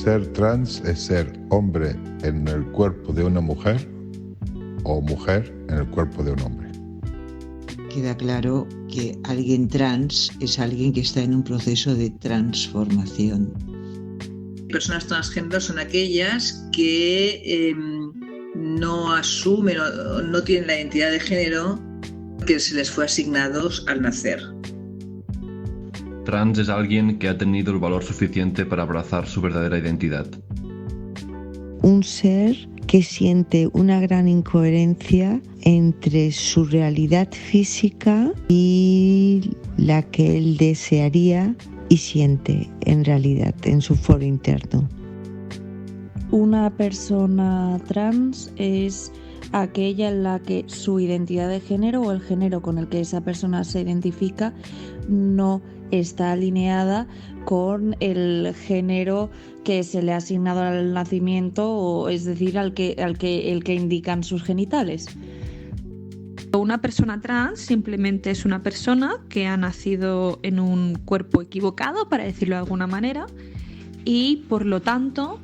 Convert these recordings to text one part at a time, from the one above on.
ser trans es ser hombre en el cuerpo de una mujer o mujer en el cuerpo de un hombre. Queda claro que alguien trans es alguien que está en un proceso de transformación. Personas transgénero son aquellas que no asumen o no tienen la identidad de género que se les fue asignados al nacer. Trans es alguien que ha tenido el valor suficiente para abrazar su verdadera identidad. Un ser que siente una gran incoherencia entre su realidad física y la que él desearía y siente en realidad, en su foro interno. Una persona trans es aquella en la que su identidad de género o el género con el que esa persona se identifica no está alineada con el género que se le ha asignado al nacimiento, o es decir, el que indican sus genitales. Una persona trans simplemente es una persona que ha nacido en un cuerpo equivocado, para decirlo de alguna manera, y por lo tanto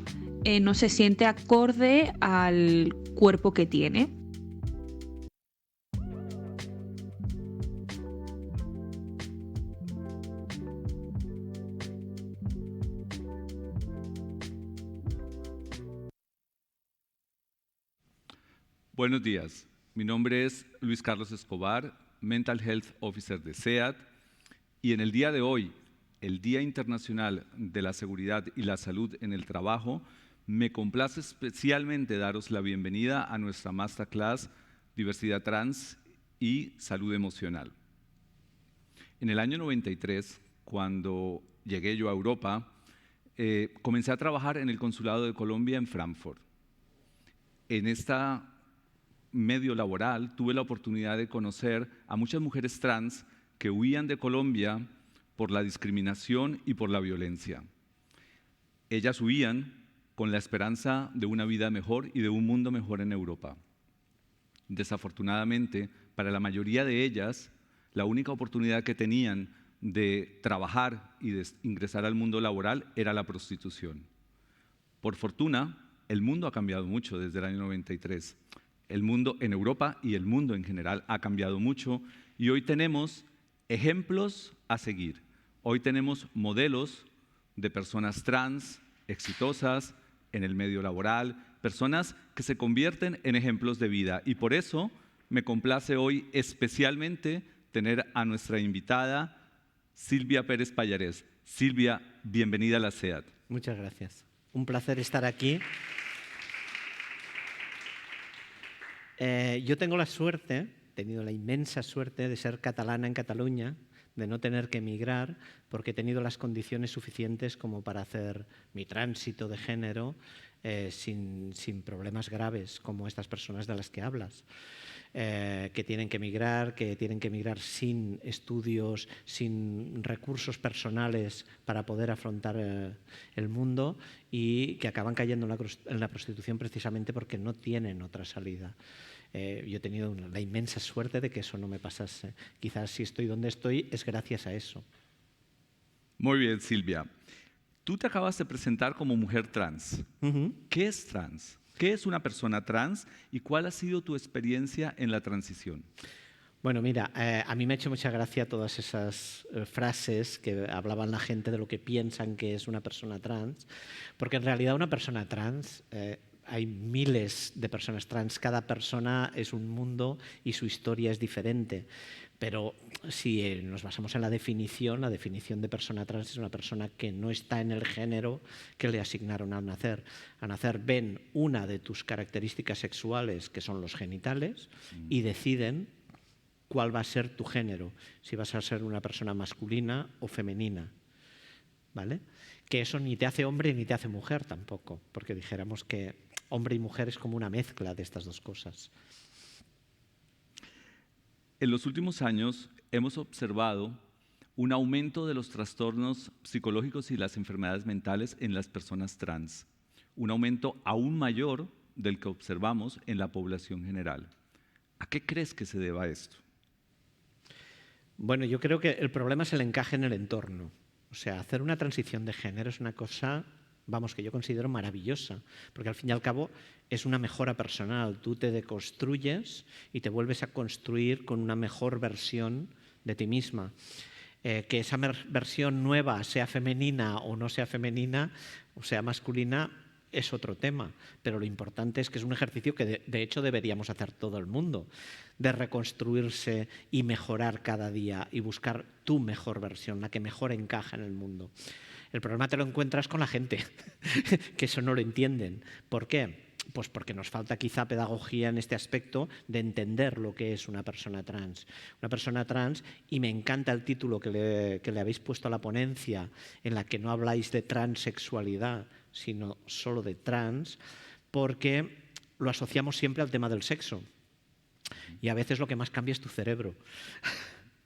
no se siente acorde al cuerpo que tiene. Buenos días, mi nombre es Luis Carlos Escobar, Mental Health Officer de SEAT, y en el día de hoy, el Día Internacional de la Seguridad y la Salud en el Trabajo, me complace especialmente daros la bienvenida a nuestra Masterclass Diversidad Trans y Salud Emocional. En el año 93, cuando llegué yo a Europa, comencé a trabajar en el Consulado de Colombia en Frankfurt. En esta medio laboral tuve la oportunidad de conocer a muchas mujeres trans que huían de Colombia por la discriminación y por la violencia. Ellas huían con la esperanza de una vida mejor y de un mundo mejor en Europa. Desafortunadamente, para la mayoría de ellas, la única oportunidad que tenían de trabajar y de ingresar al mundo laboral era la prostitución. Por fortuna, el mundo ha cambiado mucho desde el año 93. El mundo en Europa y el mundo en general ha cambiado mucho y hoy tenemos ejemplos a seguir. Hoy tenemos modelos de personas trans exitosas en el medio laboral, personas que se convierten en ejemplos de vida, y por eso me complace hoy especialmente tener a nuestra invitada Silvia Pérez Pallarés. Silvia, bienvenida a la SEAT. Muchas gracias. Un placer estar aquí. Yo tengo la suerte, he tenido la inmensa suerte de ser catalana en Cataluña, de no tener que emigrar, porque he tenido las condiciones suficientes como para hacer mi tránsito de género sin problemas graves, como estas personas de las que hablas. Que tienen que emigrar sin estudios, sin recursos personales para poder afrontar el mundo, y que acaban cayendo en la prostitución precisamente porque no tienen otra salida. Yo he tenido la inmensa suerte de que eso no me pasase. Quizás si estoy donde estoy es gracias a eso. Muy bien, Silvia. Tú te acabas de presentar como mujer trans. ¿Qué es trans? ¿Qué es una persona trans y cuál ha sido tu experiencia en la transición? Bueno, mira, a mí me ha hecho mucha gracia todas esas frases que hablaban la gente de lo que piensan que es una persona trans, porque en realidad una persona trans, hay miles de personas trans, cada persona es un mundo y su historia es diferente. Pero si nos basamos en la definición de persona trans es una persona que no está en el género que le asignaron al nacer. Al nacer ven una de tus características sexuales, que son los genitales, y deciden cuál va a ser tu género, si vas a ser una persona masculina o femenina, ¿vale? Que eso ni te hace hombre ni te hace mujer tampoco, porque dijéramos que hombre y mujer es como una mezcla de estas dos cosas. En los últimos años hemos observado un aumento de los trastornos psicológicos y las enfermedades mentales en las personas trans, un aumento aún mayor del que observamos en la población general. ¿A qué crees que se deba esto? Bueno, yo creo que el problema es el encaje en el entorno. O sea, hacer una transición de género es una cosa vamos, que yo considero maravillosa, porque al fin y al cabo es una mejora personal. Tú te deconstruyes y te vuelves a construir con una mejor versión de ti misma. Que esa versión nueva sea femenina o no sea femenina, o sea masculina, es otro tema, pero lo importante es que es un ejercicio que de hecho deberíamos hacer todo el mundo, de reconstruirse y mejorar cada día y buscar tu mejor versión, la que mejor encaja en el mundo. El problema te lo encuentras con la gente, que eso no lo entienden. ¿Por qué? Pues porque nos falta quizá pedagogía en este aspecto de entender lo que es una persona trans. Una persona trans, y me encanta el título que le habéis puesto a la ponencia, en la que no habláis de transexualidad, sino solo de trans, porque lo asociamos siempre al tema del sexo. Y a veces lo que más cambia es tu cerebro.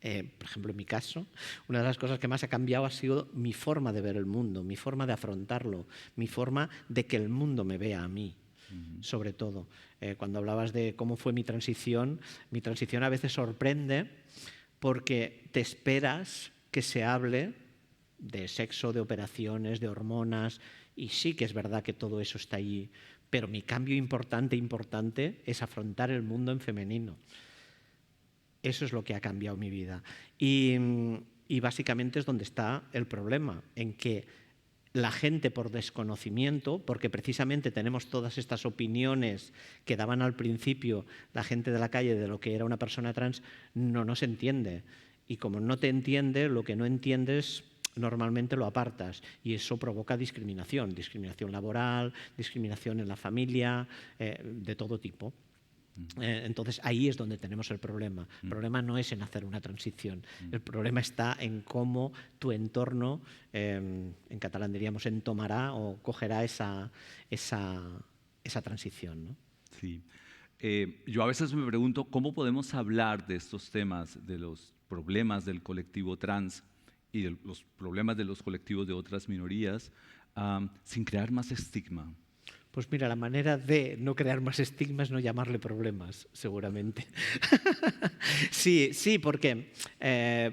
Por ejemplo, en mi caso, una de las cosas que más ha cambiado ha sido mi forma de ver el mundo, mi forma de afrontarlo, mi forma de que el mundo me vea a mí. Sobre todo, cuando hablabas de cómo fue mi transición a veces sorprende porque te esperas que se hable de sexo, de operaciones, de hormonas, y sí que es verdad que todo eso está allí, pero mi cambio importante es afrontar el mundo en femenino. Eso es lo que ha cambiado mi vida. Y básicamente es donde está el problema, en que la gente por desconocimiento, porque precisamente tenemos todas estas opiniones que daban al principio la gente de la calle de lo que era una persona trans, no nos entiende. Y como no te entiende, lo que no entiendes normalmente lo apartas. Y eso provoca discriminación laboral, discriminación en la familia, de todo tipo. Entonces ahí es donde tenemos el problema. El problema no es en hacer una transición, el problema está en cómo tu entorno, en catalán diríamos entomará o cogerá esa transición, ¿no? Sí. Yo a veces me pregunto cómo podemos hablar de estos temas, de los problemas del colectivo trans y de los problemas de los colectivos de otras minorías, sin crear más estigma. Pues mira, la manera de no crear más estigmas es no llamarle problemas, seguramente. Sí, porque,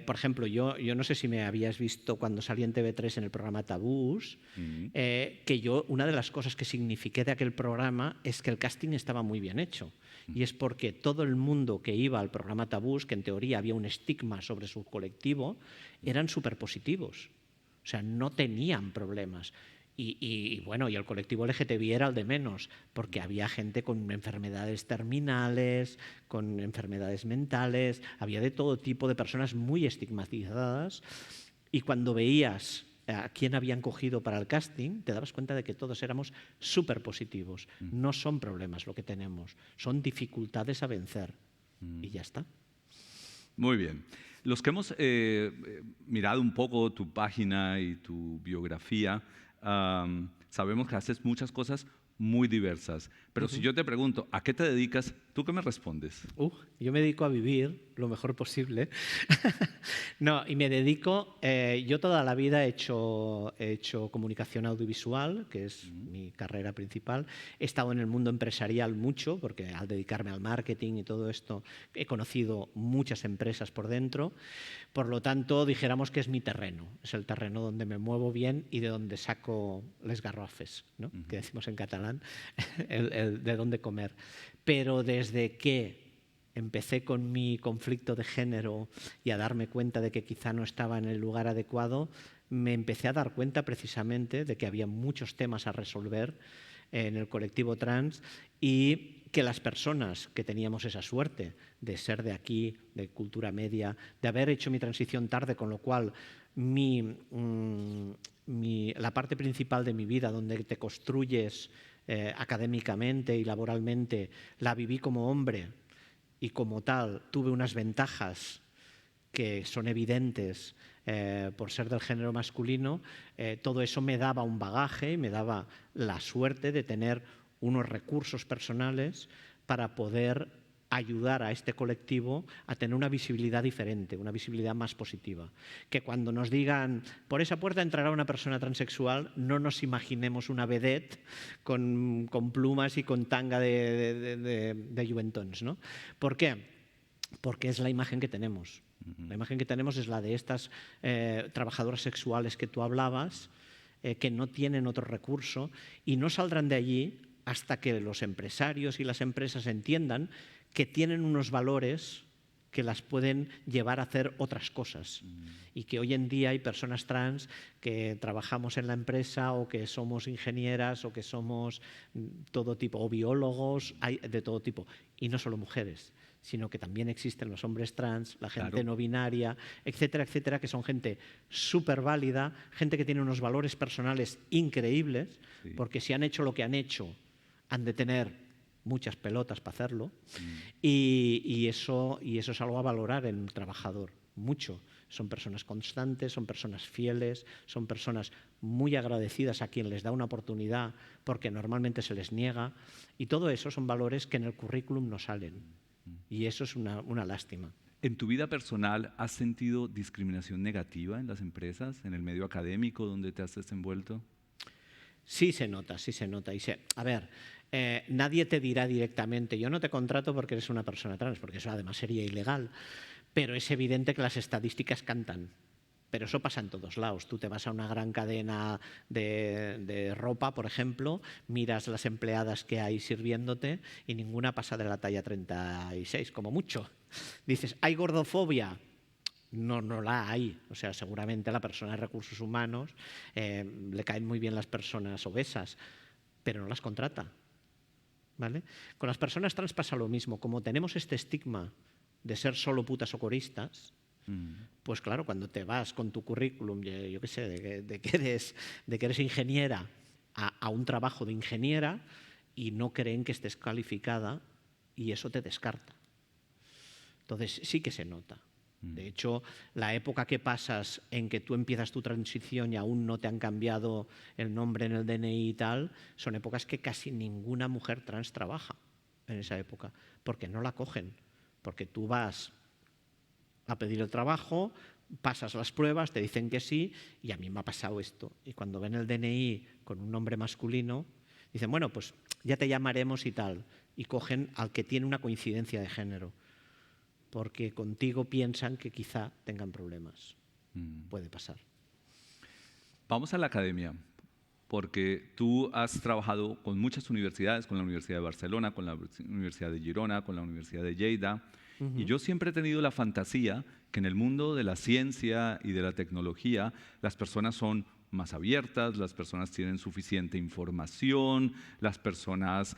por ejemplo, yo no sé si me habías visto cuando salí en TV3 en el programa Tabús, que yo, una de las cosas que signifiqué de aquel programa es que el casting estaba muy bien hecho. Y es porque todo el mundo que iba al programa Tabús, que en teoría había un estigma sobre su colectivo, eran súper positivos. O sea, no tenían problemas. Y bueno, y el colectivo LGTBI era el de menos, porque había gente con enfermedades terminales, con enfermedades mentales, había de todo tipo de personas muy estigmatizadas, y cuando veías a quién habían cogido para el casting, te dabas cuenta de que todos éramos súper positivos. No son problemas lo que tenemos, son dificultades a vencer, y ya está. Muy bien. Los que hemos mirado un poco tu página y tu biografía, sabemos que haces muchas cosas muy diversas, pero si yo te pregunto, ¿a qué te dedicas? ¿Tú qué me respondes? Yo me dedico a vivir lo mejor posible. No, y me dedico, yo toda la vida he hecho comunicación audiovisual, que es mi carrera principal. He estado en el mundo empresarial mucho, porque al dedicarme al marketing y todo esto, he conocido muchas empresas por dentro. Por lo tanto, dijéramos que es mi terreno, es el terreno donde me muevo bien y de donde saco les garrofes, ¿no? Que decimos en catalán, de dónde comer. Pero desde que empecé con mi conflicto de género y a darme cuenta de que quizá no estaba en el lugar adecuado, me empecé a dar cuenta precisamente de que había muchos temas a resolver en el colectivo trans y que las personas que teníamos esa suerte de ser de aquí, de cultura media, de haber hecho mi transición tarde, con lo cual la parte principal de mi vida, donde te construyes académicamente y laboralmente, la viví como hombre y como tal tuve unas ventajas que son evidentes por ser del género masculino. Todo eso me daba un bagaje y me daba la suerte de tener unos recursos personales para poder ayudar a este colectivo a tener una visibilidad diferente, una visibilidad más positiva. Que cuando nos digan, por esa puerta entrará una persona transexual, no nos imaginemos una vedette con plumas y con tanga de Juventons, ¿no? ¿Por qué? Porque es la imagen que tenemos. La imagen que tenemos es la de estas trabajadoras sexuales que tú hablabas, que no tienen otro recurso y no saldrán de allí hasta que los empresarios y las empresas entiendan que tienen unos valores que las pueden llevar a hacer otras cosas. Y que hoy en día hay personas trans que trabajamos en la empresa o que somos ingenieras o que somos todo tipo, o biólogos, hay de todo tipo. Y no solo mujeres, sino que también existen los hombres trans, la gente no binaria, etcétera, etcétera, que son gente súper válida, gente que tiene unos valores personales increíbles, porque si han hecho lo que han hecho, han de tener muchas pelotas para hacerlo, y eso es algo a valorar en un trabajador, mucho. Son personas constantes, son personas fieles, son personas muy agradecidas a quien les da una oportunidad porque normalmente se les niega, y todo eso son valores que en el currículum no salen, y eso es una lástima. ¿En tu vida personal has sentido discriminación negativa en las empresas, en el medio académico donde te has desenvuelto? Sí se nota, sí se nota. A ver, nadie te dirá directamente, yo no te contrato porque eres una persona trans, porque eso además sería ilegal, pero es evidente que las estadísticas cantan. Pero eso pasa en todos lados. Tú te vas a una gran cadena de ropa, por ejemplo, miras las empleadas que hay sirviéndote y ninguna pasa de la talla 36, como mucho. Dices, ¿hay gordofobia? No la hay. O sea, seguramente a la persona de recursos humanos le caen muy bien las personas obesas, pero no las contrata. ¿Vale? Con las personas trans pasa lo mismo. Como tenemos este estigma de ser solo putas o coristas, pues claro, cuando te vas con tu currículum, yo qué sé, de que eres ingeniera a un trabajo de ingeniera y no creen que estés calificada y eso te descarta. Entonces sí que se nota. De hecho, la época que pasas en que tú empiezas tu transición y aún no te han cambiado el nombre en el DNI y tal, son épocas que casi ninguna mujer trans trabaja en esa época, porque no la cogen, porque tú vas a pedir el trabajo, pasas las pruebas, te dicen que sí, y a mí me ha pasado esto. Y cuando ven el DNI con un nombre masculino, dicen, bueno, pues ya te llamaremos y tal, y cogen al que tiene una coincidencia de género, porque contigo piensan que quizá tengan problemas. Puede pasar. Vamos a la academia, porque tú has trabajado con muchas universidades, con la Universidad de Barcelona, con la Universidad de Girona, con la Universidad de Lleida, y yo siempre he tenido la fantasía que en el mundo de la ciencia y de la tecnología las personas son más abiertas, las personas tienen suficiente información, las personas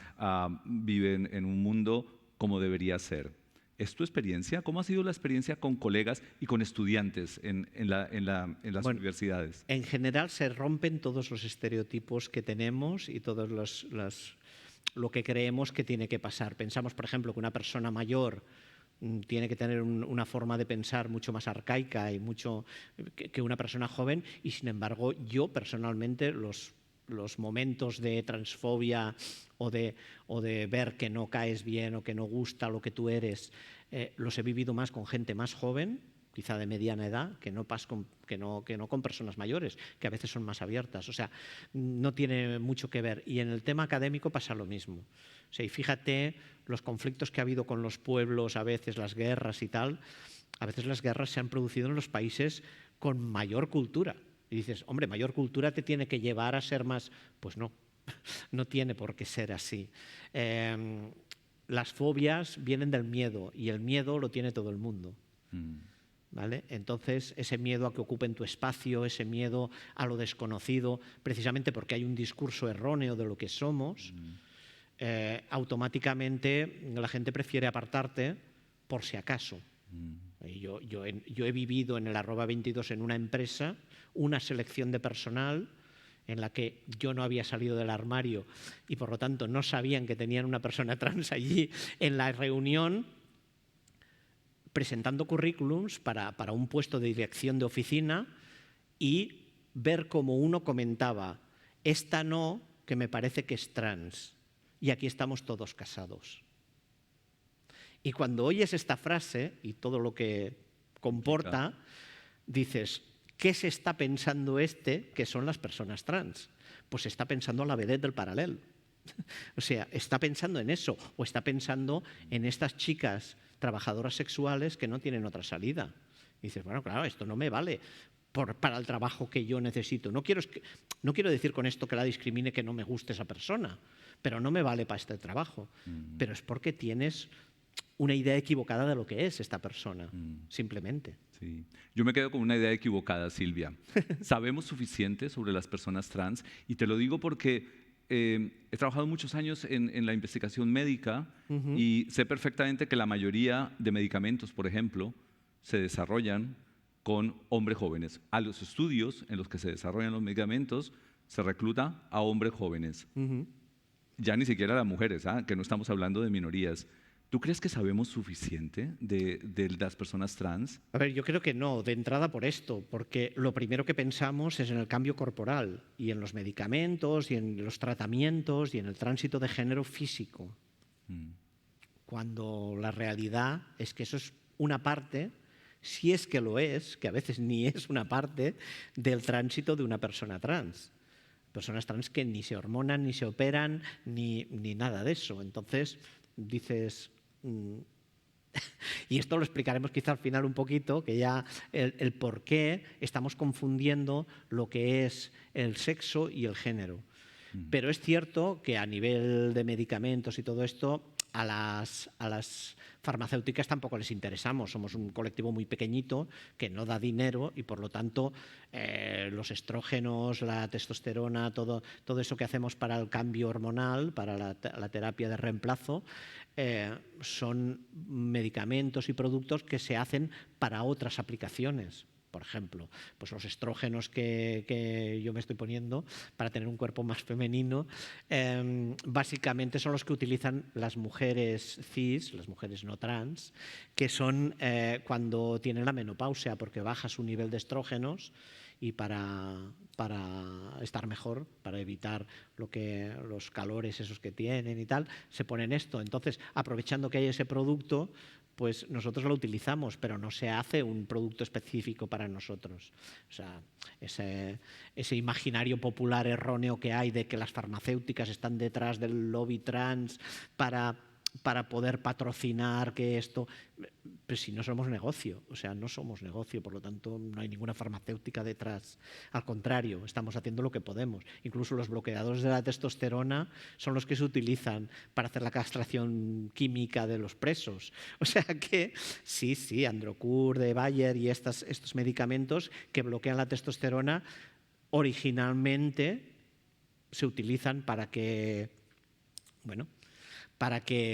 viven en un mundo como debería ser. ¿Es tu experiencia? ¿Cómo ha sido la experiencia con colegas y con estudiantes en las universidades? En general se rompen todos los estereotipos que tenemos y todos lo que creemos que tiene que pasar. Pensamos, por ejemplo, que una persona mayor tiene que tener una forma de pensar mucho más arcaica y mucho que una persona joven, y sin embargo yo personalmente los momentos de transfobia o de ver que no caes bien o que no gusta lo que tú eres, los he vivido más con gente más joven, quizá de mediana edad, que no con personas mayores, que a veces son más abiertas. O sea, no tiene mucho que ver. Y en el tema académico pasa lo mismo. O sea, y fíjate los conflictos que ha habido con los pueblos, a veces las guerras y tal. A veces las guerras se han producido en los países con mayor cultura. Y dices, hombre, mayor cultura te tiene que llevar a ser más... Pues no, no tiene por qué ser así. Las fobias vienen del miedo y el miedo lo tiene todo el mundo. ¿Vale? Entonces, ese miedo a que ocupen tu espacio, ese miedo a lo desconocido, precisamente porque hay un discurso erróneo de lo que somos, automáticamente la gente prefiere apartarte por si acaso. Yo he vivido en el @22 en una empresa una selección de personal en la que yo no había salido del armario y por lo tanto no sabían que tenían una persona trans allí en la reunión presentando currículums para un puesto de dirección de oficina y ver cómo uno comentaba, esta no, que me parece que es trans y aquí estamos todos casados. Y cuando oyes esta frase y todo lo que comporta, dices, ¿qué se está pensando que son las personas trans? Pues está pensando a la vedette del Paralel. O sea, está pensando en eso, o está pensando en estas chicas trabajadoras sexuales que no tienen otra salida. Y dices, bueno, claro, esto no me vale. para el trabajo que yo necesito. No quiero decir con esto que la discrimine, que no me guste esa persona, pero no me vale para este trabajo. Pero es porque tienes una idea equivocada de lo que es esta persona, simplemente. Sí. Yo me quedo con una idea equivocada, Silvia. Sabemos suficiente sobre las personas trans, y te lo digo porque he trabajado muchos años en la investigación médica y sé perfectamente que la mayoría de medicamentos, por ejemplo, se desarrollan con hombres jóvenes. A los estudios en los que se desarrollan los medicamentos se recluta a hombres jóvenes. Ya ni siquiera a las mujeres, que no estamos hablando de minorías. ¿Tú crees que sabemos suficiente de las personas trans? A ver, yo creo que no, de entrada por esto, porque lo primero que pensamos es en el cambio corporal y en los medicamentos y en los tratamientos y en el tránsito de género físico. Cuando la realidad es que eso es una parte, si es que lo es, que a veces ni es una parte del tránsito de una persona trans. Personas trans que ni se hormonan, ni se operan, ni nada de eso. Entonces dices... Y esto lo explicaremos quizá al final un poquito, que ya el por qué estamos confundiendo lo que es el sexo y el género. Pero es cierto que a nivel de medicamentos y todo esto, a las farmacéuticas tampoco les interesamos. Somos un colectivo muy pequeñito que no da dinero y, por lo tanto, los estrógenos, la testosterona, todo eso que hacemos para el cambio hormonal, para la terapia de reemplazo, son medicamentos y productos que se hacen para otras aplicaciones. Por ejemplo, pues los estrógenos que yo me estoy poniendo para tener un cuerpo más femenino, básicamente son los que utilizan las mujeres cis, las mujeres no trans, que son cuando tienen la menopausia, porque baja su nivel de estrógenos y para estar mejor, para evitar los calores esos que tienen y tal, se ponen esto. Entonces, aprovechando que hay ese producto, pues nosotros lo utilizamos, pero no se hace un producto específico para nosotros. O sea, ese imaginario popular erróneo que hay de que las farmacéuticas están detrás del lobby trans para poder patrocinar que esto... Pues si no somos negocio, o sea, no somos negocio, por lo tanto no hay ninguna farmacéutica detrás. Al contrario, estamos haciendo lo que podemos. Incluso los bloqueadores de la testosterona son los que se utilizan para hacer la castración química de los presos. O sea que sí, Androcur de Bayer y estos medicamentos que bloquean la testosterona originalmente se utilizan para que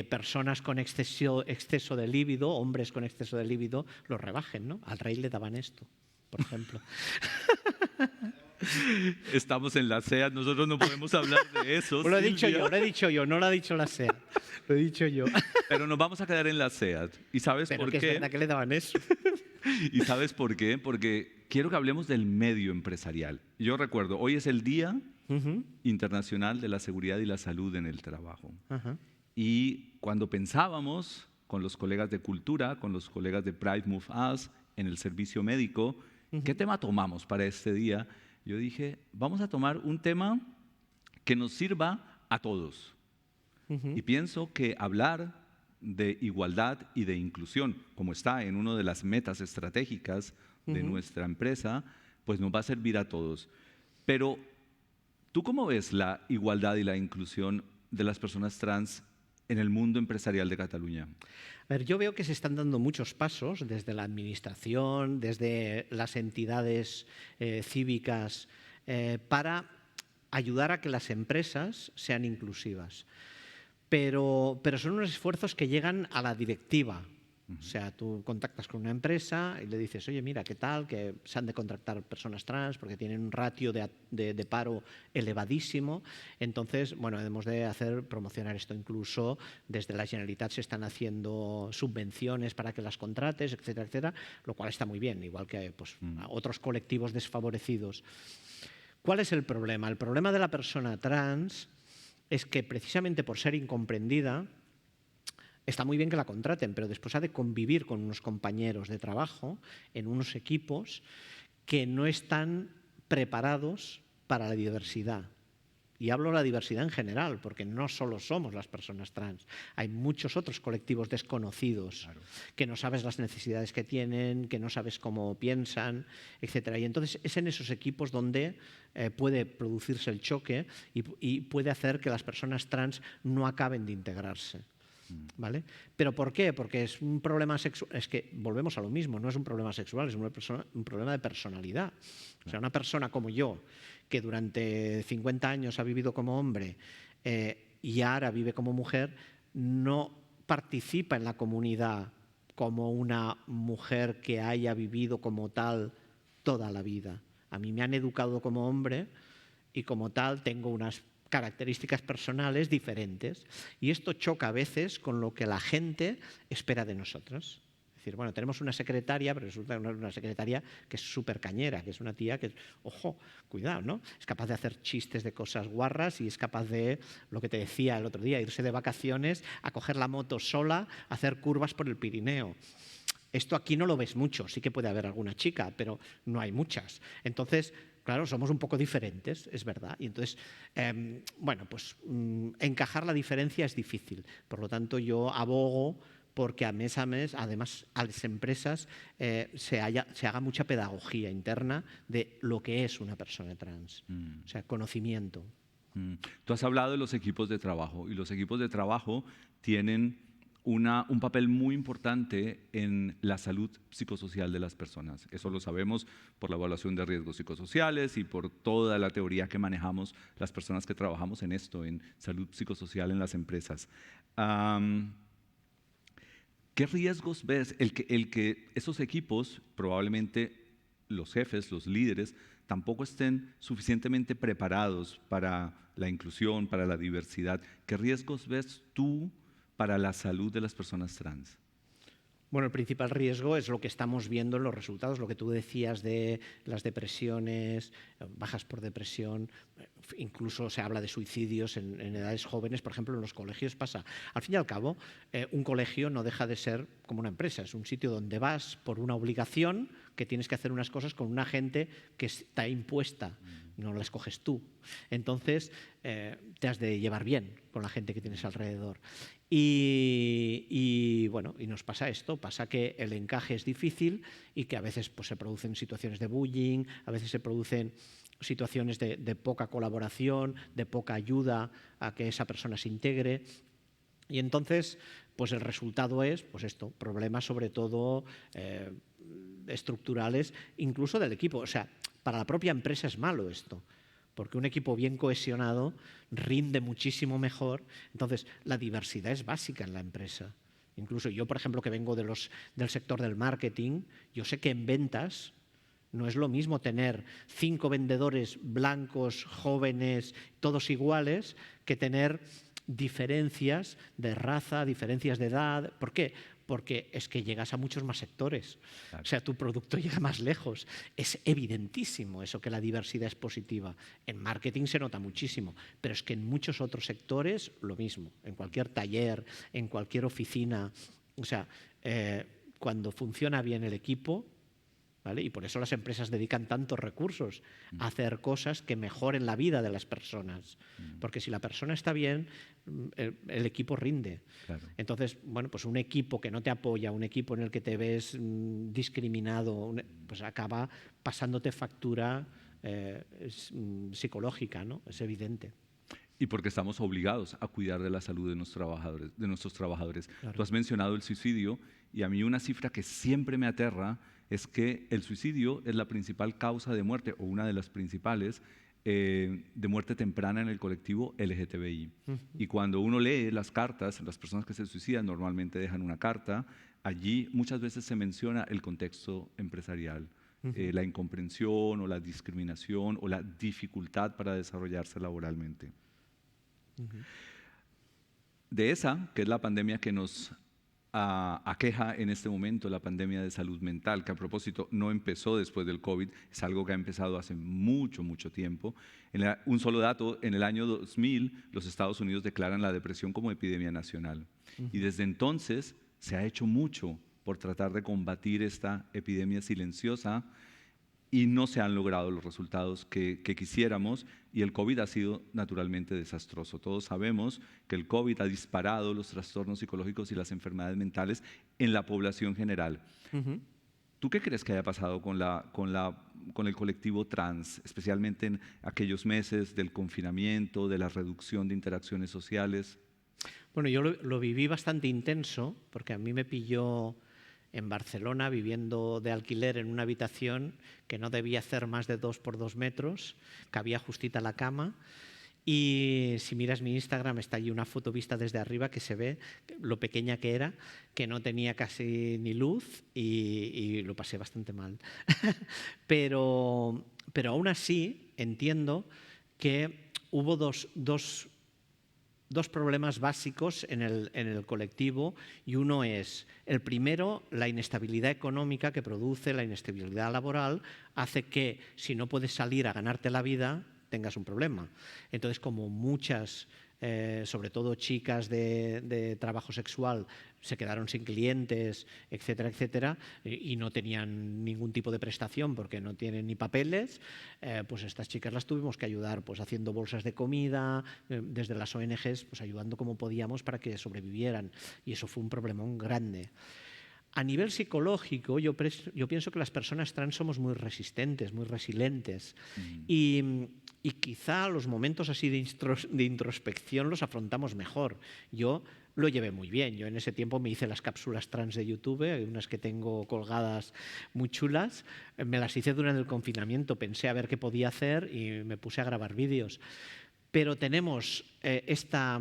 personas con exceso de líbido, hombres con exceso de líbido, lo rebajen, ¿no? Al rey le daban esto, por ejemplo. Estamos en la SEAT, nosotros no podemos hablar de eso. Lo he dicho yo, no lo ha dicho la SEAT. Lo he dicho yo. Pero nos vamos a quedar en la SEAT. ¿Y sabes por qué? Es verdad que le daban eso. ¿Y sabes por qué? Porque quiero que hablemos del medio empresarial. Yo recuerdo, hoy es el Día Internacional de la Seguridad y la Salud en el Trabajo. Y cuando pensábamos con los colegas de Cultura, con los colegas de Pride Move Us, en el servicio médico, ¿qué tema tomamos para este día? Yo dije, vamos a tomar un tema que nos sirva a todos. Y pienso que hablar de igualdad y de inclusión, como está en una de las metas estratégicas de nuestra empresa, pues nos va a servir a todos. Pero, ¿tú cómo ves la igualdad y la inclusión de las personas trans en el mundo empresarial de Cataluña? A ver, yo veo que se están dando muchos pasos desde la administración, desde las entidades cívicas, para ayudar a que las empresas sean inclusivas. Pero son unos esfuerzos que llegan a la directiva. O sea, tú contactas con una empresa y le dices, oye, mira, ¿qué tal? Que se han de contratar personas trans porque tienen un ratio de paro elevadísimo. Entonces, bueno, hemos de promocionar esto. Incluso desde la Generalitat se están haciendo subvenciones para que las contrates, etcétera, etcétera, lo cual está muy bien, igual que pues, a otros colectivos desfavorecidos. ¿Cuál es el problema? El problema de la persona trans es que precisamente por ser incomprendida, está muy bien que la contraten, pero después ha de convivir con unos compañeros de trabajo en unos equipos que no están preparados para la diversidad. Y hablo de la diversidad en general, porque no solo somos las personas trans, hay muchos otros colectivos desconocidos, claro, que no sabes las necesidades que tienen, que no sabes cómo piensan, etc. Y entonces es en esos equipos donde puede producirse el choque y puede hacer que las personas trans no acaben de integrarse. ¿Vale? ¿Pero por qué? Porque es un problema sexual. Es que volvemos a lo mismo, no es un problema sexual, es un problema de personalidad. O sea, una persona como yo, que durante 50 años ha vivido como hombre y ahora vive como mujer, no participa en la comunidad como una mujer que haya vivido como tal toda la vida. A mí me han educado como hombre y como tal tengo unas características personales diferentes, y esto choca a veces con lo que la gente espera de nosotros. Es decir, bueno, tenemos una secretaria, pero resulta una secretaria que es súper cañera, que es una tía que, ojo, cuidado, ¿no? Es capaz de hacer chistes de cosas guarras y es capaz de, lo que te decía el otro día, irse de vacaciones a coger la moto sola, a hacer curvas por el Pirineo. Esto aquí no lo ves mucho, sí que puede haber alguna chica, pero no hay muchas. Entonces, claro, somos un poco diferentes, es verdad. Y entonces, bueno, pues encajar la diferencia es difícil. Por lo tanto, yo abogo porque a mes, además, a las empresas se haga mucha pedagogía interna de lo que es una persona trans. O sea, conocimiento. Tú has hablado de los equipos de trabajo, y los equipos de trabajo tienen un papel muy importante en la salud psicosocial de las personas. Eso lo sabemos por la evaluación de riesgos psicosociales y por toda la teoría que manejamos las personas que trabajamos en esto, en salud psicosocial en las empresas. ¿Qué riesgos ves? El que esos equipos, probablemente los jefes, los líderes, tampoco estén suficientemente preparados para la inclusión, para la diversidad. ¿Qué riesgos ves tú para la salud de las personas trans? Bueno, el principal riesgo es lo que estamos viendo en los resultados, lo que tú decías de las depresiones, bajas por depresión, incluso se habla de suicidios en edades jóvenes, por ejemplo, en los colegios pasa. Al fin y al cabo, un colegio no deja de ser como una empresa, es un sitio donde vas por una obligación, que tienes que hacer unas cosas con una gente que está impuesta, no la escoges tú. Entonces, te has de llevar bien con la gente que tienes alrededor. Y bueno, y nos pasa esto, pasa que el encaje es difícil y que a veces pues, se producen situaciones de bullying, a veces se producen situaciones de poca colaboración, de poca ayuda a que esa persona se integre. Y entonces, pues el resultado es, pues esto, problemas sobre todo estructurales, incluso del equipo. O sea, para la propia empresa es malo esto, porque un equipo bien cohesionado rinde muchísimo mejor. Entonces, la diversidad es básica en la empresa. Incluso yo, por ejemplo, que vengo del sector del marketing, yo sé que en ventas no es lo mismo tener 5 vendedores blancos, jóvenes, todos iguales, que tener diferencias de raza, diferencias de edad. ¿Por qué? Porque es que llegas a muchos más sectores. Claro. O sea, tu producto llega más lejos. Es evidentísimo eso, que la diversidad es positiva. En marketing se nota muchísimo, pero es que en muchos otros sectores lo mismo. En cualquier taller, en cualquier oficina. O sea, cuando funciona bien el equipo, ¿vale? Y por eso las empresas dedican tantos recursos a hacer cosas que mejoren la vida de las personas. Porque si la persona está bien, el equipo rinde. Claro. Entonces, bueno, pues un equipo que no te apoya, un equipo en el que te ves discriminado, pues acaba pasándote factura psicológica, ¿no? Es evidente. Y porque estamos obligados a cuidar de la salud de nuestros trabajadores. Claro. Tú has mencionado el suicidio, y a mí una cifra que siempre me aterra es que el suicidio es la principal causa de muerte, o una de las principales, de muerte temprana en el colectivo LGTBI. Y cuando uno lee las cartas, las personas que se suicidan normalmente dejan una carta, allí muchas veces se menciona el contexto empresarial, la incomprensión o la discriminación o la dificultad para desarrollarse laboralmente. De esa, que es la pandemia que nos aqueja en este momento, la pandemia de salud mental, que a propósito no empezó después del COVID, es algo que ha empezado hace mucho, mucho tiempo. Un solo dato, en el año 2000 los Estados Unidos declaran la depresión como epidemia nacional. Y desde entonces se ha hecho mucho por tratar de combatir esta epidemia silenciosa, y no se han logrado los resultados que quisiéramos, y el COVID ha sido naturalmente desastroso. Todos sabemos que el COVID ha disparado los trastornos psicológicos y las enfermedades mentales en la población general. ¿Tú qué crees que haya pasado con el colectivo trans, especialmente en aquellos meses del confinamiento, de la reducción de interacciones sociales? Bueno, yo lo viví bastante intenso, porque a mí me pilló en Barcelona viviendo de alquiler en una habitación que no debía hacer más de 2 por 2 metros, cabía justita la cama. Y si miras mi Instagram, está allí una foto vista desde arriba que se ve lo pequeña que era, que no tenía casi ni luz y lo pasé bastante mal. pero aún así entiendo que hubo dos problemas básicos en el colectivo, y uno es, el primero, la inestabilidad económica que produce, la inestabilidad laboral, hace que si no puedes salir a ganarte la vida, tengas un problema. Entonces, como muchas, sobre todo chicas de trabajo sexual, se quedaron sin clientes, etcétera, etcétera, y no tenían ningún tipo de prestación porque no tienen ni papeles, pues estas chicas las tuvimos que ayudar pues haciendo bolsas de comida, desde las ONGs, pues ayudando como podíamos para que sobrevivieran, y eso fue un problemón grande. A nivel psicológico, yo pienso que las personas trans somos muy resistentes, muy resilientes, y quizá los momentos así de introspección los afrontamos mejor. Yo lo llevé muy bien. Yo en ese tiempo me hice las cápsulas trans de YouTube, hay unas que tengo colgadas muy chulas, me las hice durante el confinamiento, pensé a ver qué podía hacer y me puse a grabar vídeos. Pero tenemos esta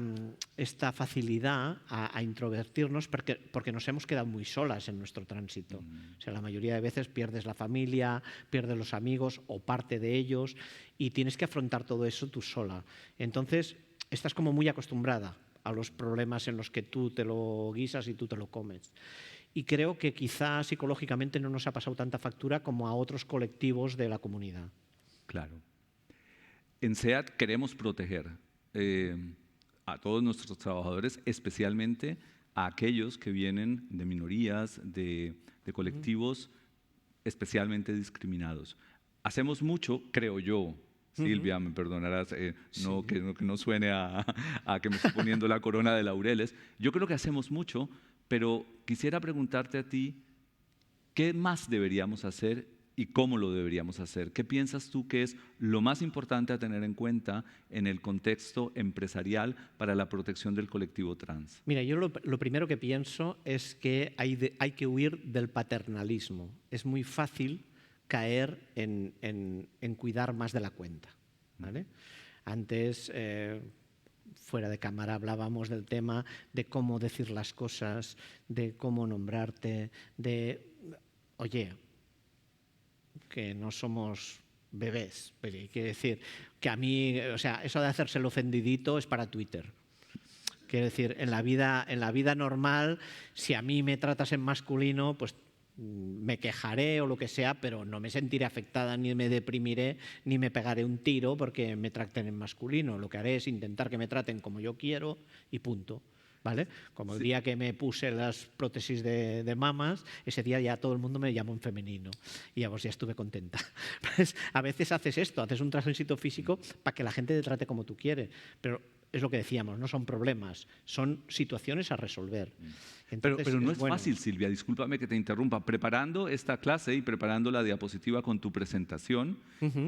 facilidad a introvertirnos porque nos hemos quedado muy solas en nuestro tránsito. O sea, la mayoría de veces pierdes la familia, pierdes los amigos o parte de ellos, y tienes que afrontar todo eso tú sola. Entonces, estás como muy acostumbrada a los problemas en los que tú te lo guisas y tú te lo comes. Y creo que quizá psicológicamente no nos ha pasado tanta factura como a otros colectivos de la comunidad. Claro. En SEAT queremos proteger a todos nuestros trabajadores, especialmente a aquellos que vienen de minorías, de colectivos especialmente discriminados. Hacemos mucho, creo yo, Silvia, me perdonarás, que no suene a que me estoy poniendo la corona de laureles. Yo creo que hacemos mucho, pero quisiera preguntarte a ti, ¿qué más deberíamos hacer y cómo lo deberíamos hacer? ¿Qué piensas tú que es lo más importante a tener en cuenta en el contexto empresarial para la protección del colectivo trans? Mira, yo lo primero que pienso es que hay que huir del paternalismo. Es muy fácil caer en cuidar más de la cuenta, ¿vale? Antes, fuera de cámara, hablábamos del tema de cómo decir las cosas, de cómo nombrarte, oye, que no somos bebés, pero quiere decir que a mí, o sea, eso de hacerse el ofendidito es para Twitter. Quiero decir, en la vida normal, si a mí me tratas en masculino, pues me quejaré o lo que sea, pero no me sentiré afectada, ni me deprimiré, ni me pegaré un tiro porque me traten en masculino. Lo que haré es intentar que me traten como yo quiero y punto. ¿Vale? Como el día que me puse las prótesis de mamas, ese día ya todo el mundo me llamó en femenino y ya estuve contenta. Pues a veces haces esto, haces un tránsito físico para que la gente te trate como tú quieres, pero es lo que decíamos, no son problemas, son situaciones a resolver. Entonces, pero no es fácil, Silvia, discúlpame que te interrumpa. Preparando esta clase y preparando la diapositiva con tu presentación,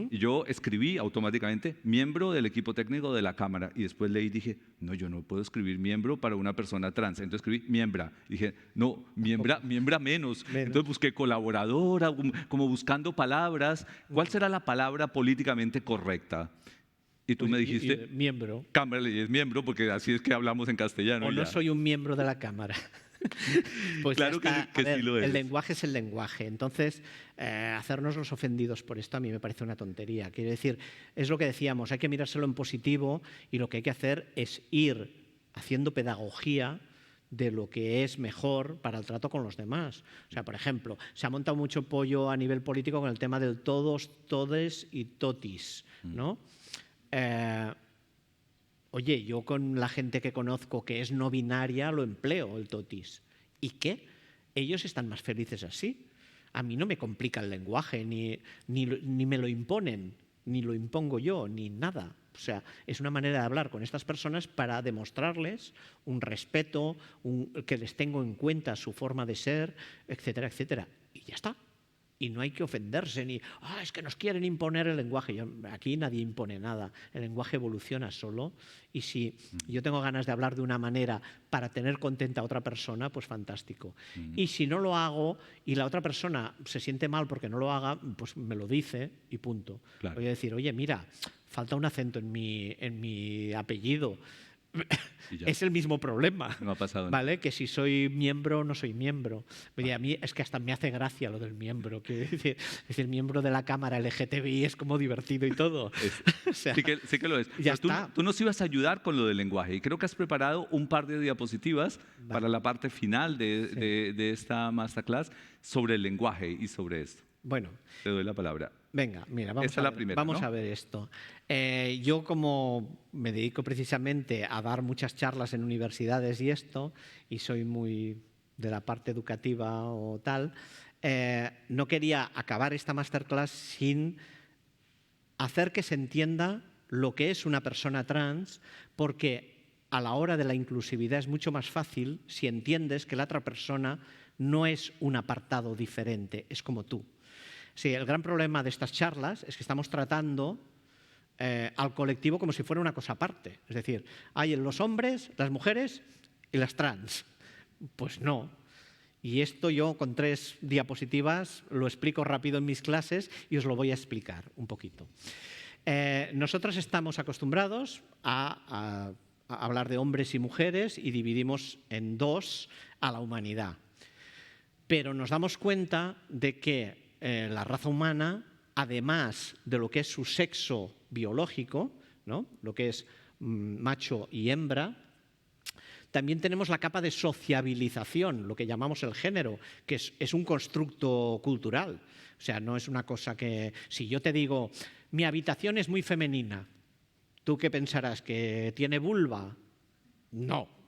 yo escribí automáticamente miembro del equipo técnico de la Cámara, y después leí y dije, no, yo no puedo escribir miembro para una persona trans. Entonces escribí miembra. Dije, no, miembra menos. Entonces busqué colaboradora, como buscando palabras. ¿Cuál será la palabra políticamente correcta? Y tú me dijiste, miembro. Cámara, y es miembro, porque así es que hablamos en castellano. O no soy un miembro de la Cámara. Pues claro que sí lo es. El lenguaje es el lenguaje. Entonces, hacernos los ofendidos por esto a mí me parece una tontería. Quiero decir, es lo que decíamos, hay que mirárselo en positivo, y lo que hay que hacer es ir haciendo pedagogía de lo que es mejor para el trato con los demás. O sea, por ejemplo, se ha montado mucho pollo a nivel político con el tema del todos, todes y totis, ¿no? Oye, yo con la gente que conozco que es no binaria lo empleo, el totis. ¿Y qué? Ellos están más felices así. A mí no me complica el lenguaje, ni me lo imponen, ni lo impongo yo, ni nada. O sea, es una manera de hablar con estas personas para demostrarles un respeto, que les tengo en cuenta su forma de ser, etcétera, etcétera. Y ya está. Y no hay que ofenderse ni, es que nos quieren imponer el lenguaje. Aquí nadie impone nada. El lenguaje evoluciona solo. Y si yo tengo ganas de hablar de una manera para tener contenta a otra persona, pues fantástico. Y si no lo hago y la otra persona se siente mal porque no lo haga, pues me lo dice y punto. Claro. Voy a decir, oye, mira, falta un acento en mi apellido. Es el mismo problema, no ha pasado nada. ¿Vale? Que si soy miembro o no soy miembro. A mí es que hasta me hace gracia lo del miembro. Es decir, miembro de la Cámara LGTBI es como divertido y todo. O sea, sí que lo es. Ya está. Tú nos ibas a ayudar con lo del lenguaje y creo que has preparado un par de diapositivas para la parte final de esta masterclass sobre el lenguaje y sobre esto. Bueno. Te doy la palabra. Venga, mira, vamos a ver esto. Yo, como me dedico precisamente a dar muchas charlas en universidades y esto, y soy muy de la parte educativa o tal, no quería acabar esta masterclass sin hacer que se entienda lo que es una persona trans, porque a la hora de la inclusividad es mucho más fácil si entiendes que la otra persona no es un apartado diferente, es como tú. Sí, el gran problema de estas charlas es que estamos tratando al colectivo como si fuera una cosa aparte. Es decir, hay los hombres, las mujeres y las trans. Pues no. Y esto yo con 3 diapositivas lo explico rápido en mis clases y os lo voy a explicar un poquito. Nosotros estamos acostumbrados a hablar de hombres y mujeres y dividimos en 2 a la humanidad. Pero nos damos cuenta de que la raza humana, además de lo que es su sexo biológico, ¿no? Lo que es macho y hembra, también tenemos la capa de sociabilización, lo que llamamos el género, que es un constructo cultural. O sea, no es una cosa que... Si yo te digo, mi habitación es muy femenina, ¿tú qué pensarás? ¿Que tiene vulva? No.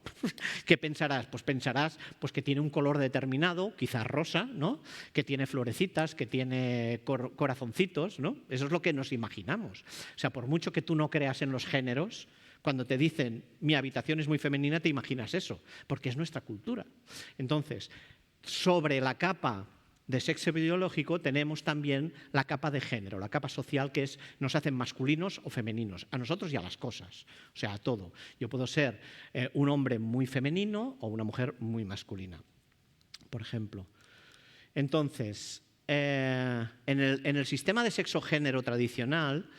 ¿Qué pensarás? Pues pensarás que tiene un color determinado, quizás rosa, ¿no? Que tiene florecitas, que tiene corazoncitos, ¿no? Eso es lo que nos imaginamos. O sea, por mucho que tú no creas en los géneros, cuando te dicen mi habitación es muy femenina, te imaginas eso, porque es nuestra cultura. Entonces, sobre la capa de sexo biológico tenemos también la capa de género, la capa social, que nos hacen masculinos o femeninos, a nosotros y a las cosas, o sea, a todo. Yo puedo ser un hombre muy femenino o una mujer muy masculina, por ejemplo. Entonces, en el sistema de sexo-género tradicional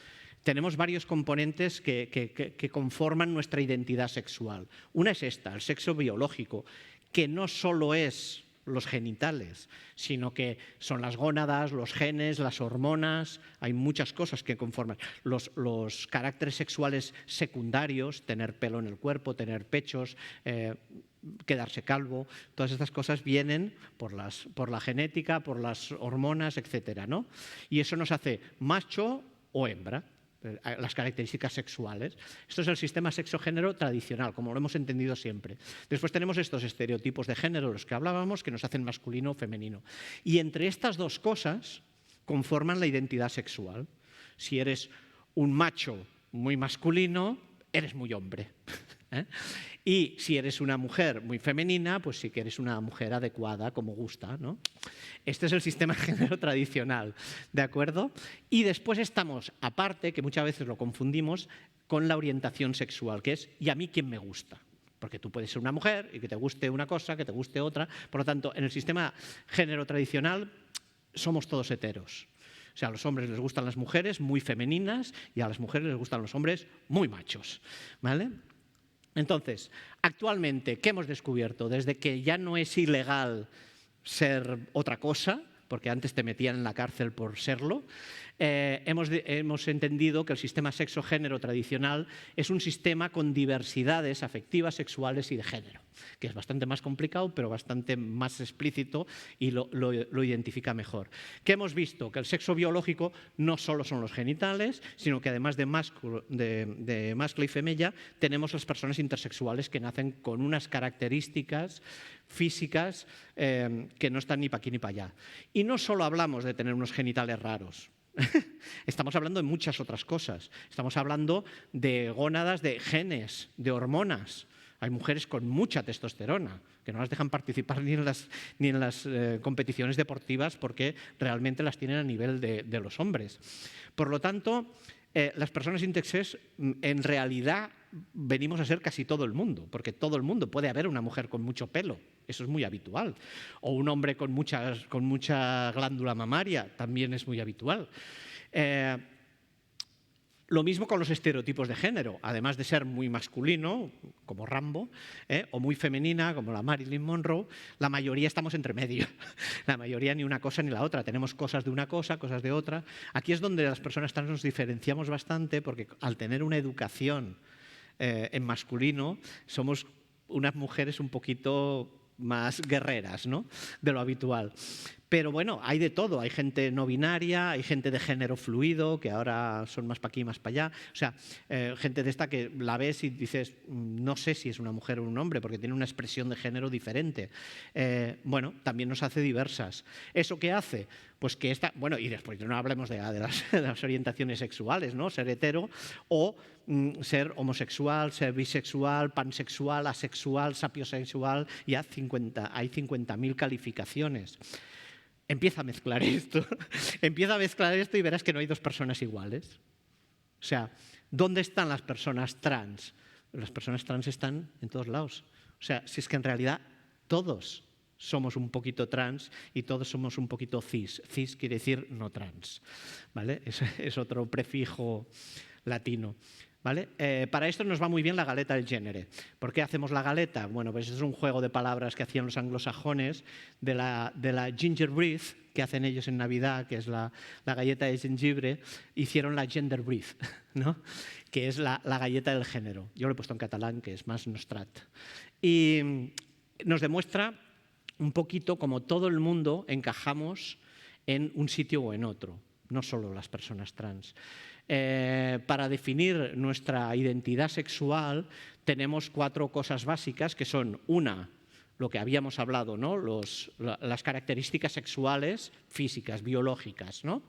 tenemos varios componentes que conforman nuestra identidad sexual. Una es esta, el sexo biológico, que no solo es los genitales, sino que son las gónadas, los genes, las hormonas, hay muchas cosas que conforman. Los caracteres sexuales secundarios, tener pelo en el cuerpo, tener pechos, quedarse calvo, todas estas cosas vienen por la genética, por las hormonas, etcétera, ¿no? Y eso nos hace macho o hembra, las características sexuales. Esto es el sistema sexo-género tradicional, como lo hemos entendido siempre. Después tenemos estos estereotipos de género, los que hablábamos, que nos hacen masculino o femenino. Y entre estas 2 cosas conforman la identidad sexual. Si eres un macho muy masculino, eres muy hombre. Y si eres una mujer muy femenina, pues sí que eres una mujer adecuada, como gusta, ¿no? Este es el sistema de género tradicional, ¿de acuerdo? Y después estamos, aparte, que muchas veces lo confundimos, con la orientación sexual, que es ¿y a mí quién me gusta? Porque tú puedes ser una mujer y que te guste una cosa, que te guste otra. Por lo tanto, en el sistema género tradicional somos todos heteros. O sea, a los hombres les gustan las mujeres muy femeninas y a las mujeres les gustan los hombres muy machos, ¿vale? Entonces, actualmente, ¿qué hemos descubierto? Desde que ya no es ilegal ser otra cosa, porque antes te metían en la cárcel por serlo, hemos entendido que el sistema sexo-género tradicional es un sistema con diversidades afectivas, sexuales y de género, que es bastante más complicado, pero bastante más explícito y lo identifica mejor. ¿Qué hemos visto? Que el sexo biológico no solo son los genitales, sino que además de mascle y femella, tenemos las personas intersexuales que nacen con unas características físicas que no están ni para aquí ni para allá. Y no solo hablamos de tener unos genitales raros. Estamos hablando de muchas otras cosas. Estamos hablando de gónadas, de genes, de hormonas. Hay mujeres con mucha testosterona que no las dejan participar ni en las competiciones deportivas porque realmente las tienen a nivel de los hombres. Por lo tanto, las personas intersex en realidad venimos a ser casi todo el mundo, porque todo el mundo puede haber una mujer con mucho pelo, eso es muy habitual, o un hombre con mucha glándula mamaria, también es muy habitual. Lo mismo con los estereotipos de género, además de ser muy masculino, como Rambo, o muy femenina, como la Marilyn Monroe, la mayoría estamos entre medio. La mayoría ni una cosa ni la otra, tenemos cosas de una cosa, cosas de otra. Aquí es donde las personas trans nos diferenciamos bastante, porque al tener una educación en masculino, somos unas mujeres un poquito más guerreras, ¿no?, de lo habitual. Pero bueno, hay de todo, hay gente no binaria, hay gente de género fluido, que ahora son más para aquí, más para allá. O sea, gente de esta que la ves y dices, no sé si es una mujer o un hombre, porque tiene una expresión de género diferente. Bueno, también nos hace diversas. ¿Eso qué hace? Pues que esta, bueno, y después no hablemos de las orientaciones sexuales, ¿no? Ser hetero o ser homosexual, ser bisexual, pansexual, asexual, sapiosexual, y hay 50.000 calificaciones. Empieza a mezclar esto, y verás que no hay dos personas iguales. O sea, ¿dónde están las personas trans? Las personas trans están en todos lados. O sea, si es que en realidad todos somos un poquito trans y todos somos un poquito cis. Cis quiere decir no trans, ¿vale? Es otro prefijo latino. ¿Vale? Para esto nos va muy bien la galeta del género. ¿Por qué hacemos la galeta? Bueno, pues es un juego de palabras que hacían los anglosajones de la gingerbread, que hacen ellos en Navidad, que es la galleta de jengibre, hicieron la genderbread, ¿no?, que es la galleta del género. Yo lo he puesto en catalán, que es más nostrat. Y nos demuestra un poquito cómo todo el mundo encajamos en un sitio o en otro, no solo las personas trans. Para definir nuestra identidad sexual tenemos 4 cosas básicas, que son: una, lo que habíamos hablado, ¿no?, las características sexuales, físicas, biológicas, ¿no?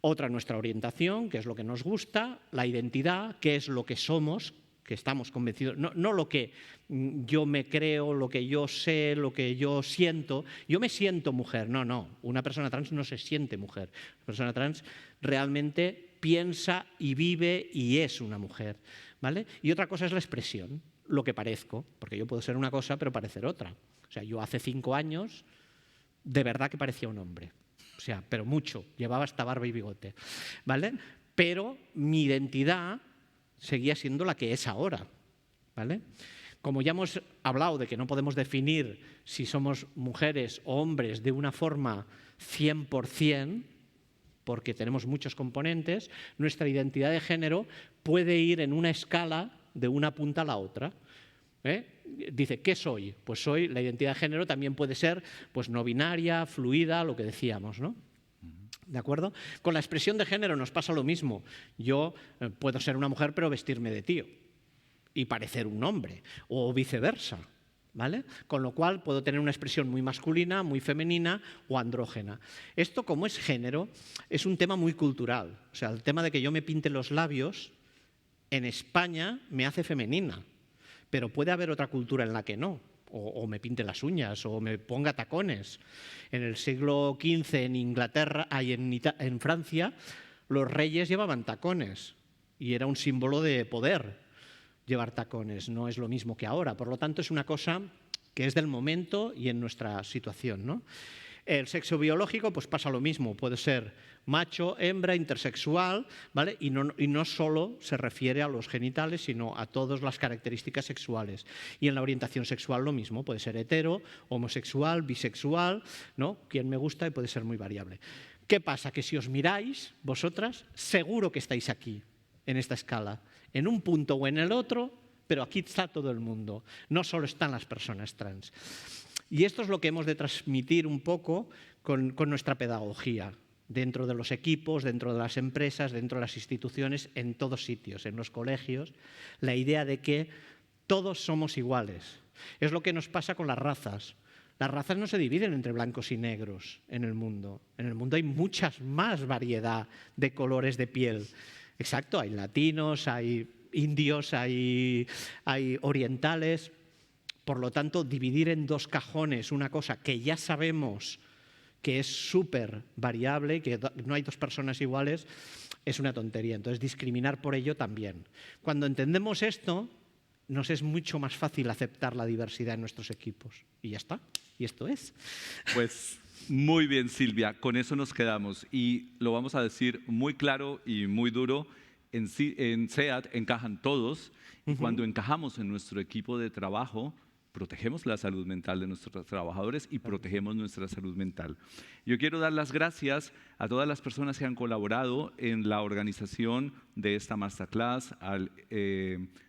Otra, nuestra orientación, que es lo que nos gusta; la identidad, que es lo que somos, que estamos convencidos, no lo que yo me creo, lo que yo sé, lo que yo siento. Yo me siento mujer, no. Una persona trans no se siente mujer. Una persona trans realmente piensa y vive y es una mujer, ¿vale? Y otra cosa es la expresión, lo que parezco, porque yo puedo ser una cosa pero parecer otra. O sea, yo hace 5 años de verdad que parecía un hombre, o sea, pero mucho, llevaba hasta barba y bigote, ¿vale? Pero mi identidad seguía siendo la que es ahora, ¿vale? Como ya hemos hablado de que no podemos definir si somos mujeres o hombres de una forma 100%, porque tenemos muchos componentes, nuestra identidad de género puede ir en una escala de una punta a la otra. Dice, ¿qué soy? Pues soy, la identidad de género también puede ser pues no binaria, fluida, lo que decíamos, ¿no? ¿De acuerdo? Con la expresión de género nos pasa lo mismo. Yo puedo ser una mujer pero vestirme de tío y parecer un hombre, o viceversa, ¿vale? Con lo cual puedo tener una expresión muy masculina, muy femenina o andrógena. Esto, como es género, es un tema muy cultural. O sea, el tema de que yo me pinte los labios en España me hace femenina, pero puede haber otra cultura en la que no. O me pinte las uñas, o me ponga tacones. En el siglo XV en Inglaterra y en Francia, los reyes llevaban tacones y era un símbolo de poder llevar tacones. No es lo mismo que ahora. Por lo tanto, es una cosa que es del momento y en nuestra situación, ¿no? El sexo biológico pues pasa lo mismo, puede ser macho, hembra, intersexual, ¿vale? Y no solo se refiere a los genitales, sino a todas las características sexuales. Y en la orientación sexual lo mismo, puede ser hetero, homosexual, bisexual, ¿no? Quien me gusta y puede ser muy variable. ¿Qué pasa? Que si os miráis, vosotras, seguro que estáis aquí, en esta escala, en un punto o en el otro, pero aquí está todo el mundo, no solo están las personas trans. Y esto es lo que hemos de transmitir un poco con nuestra pedagogía, dentro de los equipos, dentro de las empresas, dentro de las instituciones, en todos sitios, en los colegios, la idea de que todos somos iguales. Es lo que nos pasa con las razas. Las razas no se dividen entre blancos y negros en el mundo. En el mundo hay muchas más variedad de colores de piel. Exacto, hay latinos, hay indios, hay orientales. Por lo tanto, dividir en dos cajones una cosa que ya sabemos que es súper variable, que no hay dos personas iguales, es una tontería. Entonces, discriminar por ello también. Cuando entendemos esto, nos es mucho más fácil aceptar la diversidad en nuestros equipos. Y ya está. Y esto es. Pues muy bien, Silvia. Con eso nos quedamos. Y lo vamos a decir muy claro y muy duro. En SEAT encajan todos. Y cuando encajamos en nuestro equipo de trabajo, protegemos la salud mental de nuestros trabajadores y protegemos nuestra salud mental. Yo quiero dar las gracias a todas las personas que han colaborado en la organización de esta masterclass, al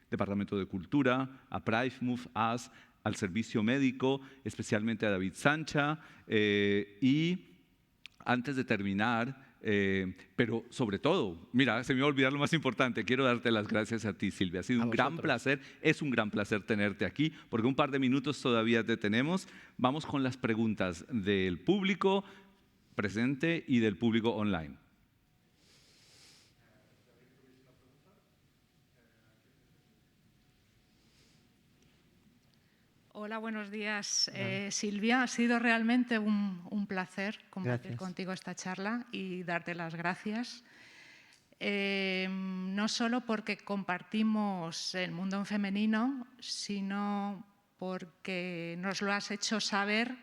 Departamento de Cultura, a Pride Move Us, al Servicio Médico, especialmente a David Sancha. Y antes de terminar, pero sobre todo, mira, se me va a olvidar lo más importante, quiero darte las gracias a ti, Silvia. Ha sido un gran placer, es un gran placer tenerte aquí, porque un par de minutos todavía te tenemos. Vamos con las preguntas del público presente y del público online. Hola, buenos días, Silvia. Ha sido realmente un placer compartir contigo esta charla y darte las gracias. No solo porque compartimos el mundo femenino, sino porque nos lo has hecho saber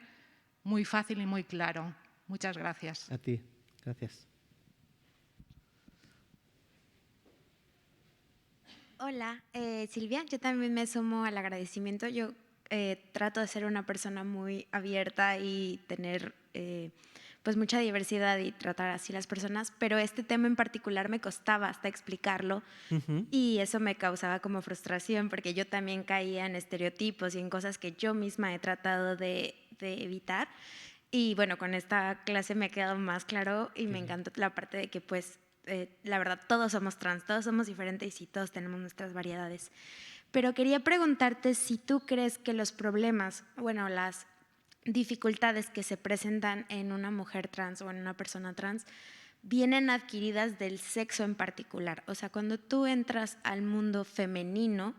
muy fácil y muy claro. Muchas gracias. A ti, gracias. Hola, Silvia. Yo también me sumo al agradecimiento. Yo trato de ser una persona muy abierta y tener pues mucha diversidad y tratar así las personas, pero este tema en particular me costaba hasta explicarlo y eso me causaba como frustración porque yo también caía en estereotipos y en cosas que yo misma he tratado de evitar. Y bueno, con esta clase me ha quedado más claro y me encantó la parte de que pues la verdad todos somos trans, todos somos diferentes y todos tenemos nuestras variedades. Pero quería preguntarte si tú crees que los problemas, bueno, las dificultades que se presentan en una mujer trans o en una persona trans vienen adquiridas del sexo en particular. O sea, cuando tú entras al mundo femenino,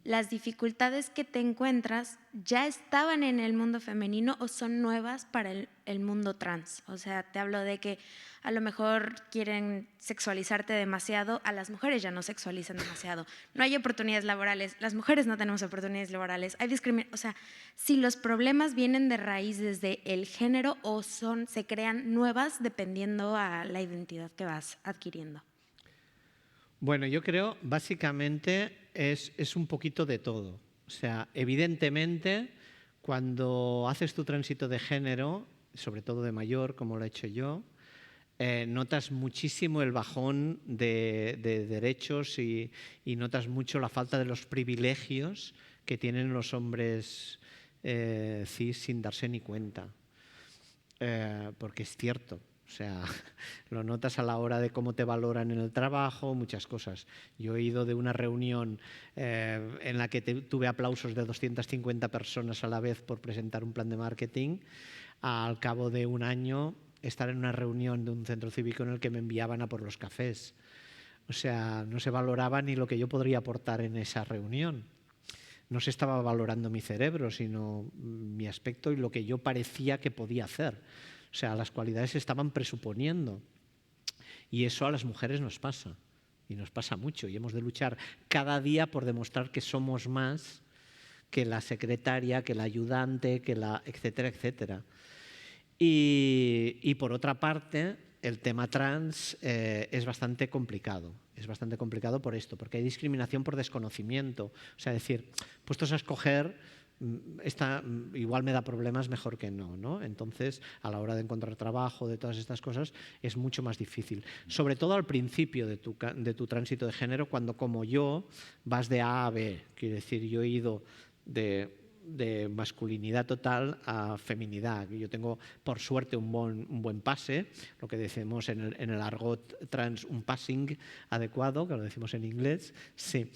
¿las dificultades que te encuentras ya estaban en el mundo femenino o son nuevas para el mundo trans? O sea, te hablo de que a lo mejor quieren sexualizarte demasiado, a las mujeres ya no sexualizan demasiado. No hay oportunidades laborales, las mujeres no tenemos oportunidades laborales, hay discriminación. O sea, si los problemas vienen de raíz desde el género o se crean nuevas dependiendo a la identidad que vas adquiriendo. Bueno, yo creo básicamente es un poquito de todo. O sea, evidentemente, cuando haces tu tránsito de género, sobre todo de mayor, como lo he hecho yo, notas muchísimo el bajón de derechos y notas mucho la falta de los privilegios que tienen los hombres cis sin darse ni cuenta. Porque es cierto. O sea, lo notas a la hora de cómo te valoran en el trabajo, muchas cosas. Yo he ido de una reunión en la que tuve aplausos de 250 personas a la vez por presentar un plan de marketing, al cabo de un año estar en una reunión de un centro cívico en el que me enviaban a por los cafés. O sea, no se valoraba ni lo que yo podría aportar en esa reunión. No se estaba valorando mi cerebro, sino mi aspecto y lo que yo parecía que podía hacer. O sea, las cualidades se estaban presuponiendo. Y eso a las mujeres nos pasa. Y nos pasa mucho. Y hemos de luchar cada día por demostrar que somos más que la secretaria, que la ayudante, que la etcétera, etcétera. Y por otra parte, el tema trans es bastante complicado. Es bastante complicado por esto, porque hay discriminación por desconocimiento. O sea, decir, puestos a escoger, igual me da problemas mejor que no, ¿no? Entonces, a la hora de encontrar trabajo, de todas estas cosas, es mucho más difícil. Sobre todo al principio de tu tránsito de género, cuando como yo vas de A a B. Quiere decir, yo he ido de masculinidad total a feminidad. Yo tengo, por suerte, un buen pase, lo que decimos en el argot trans, un passing adecuado, que lo decimos en inglés, sí.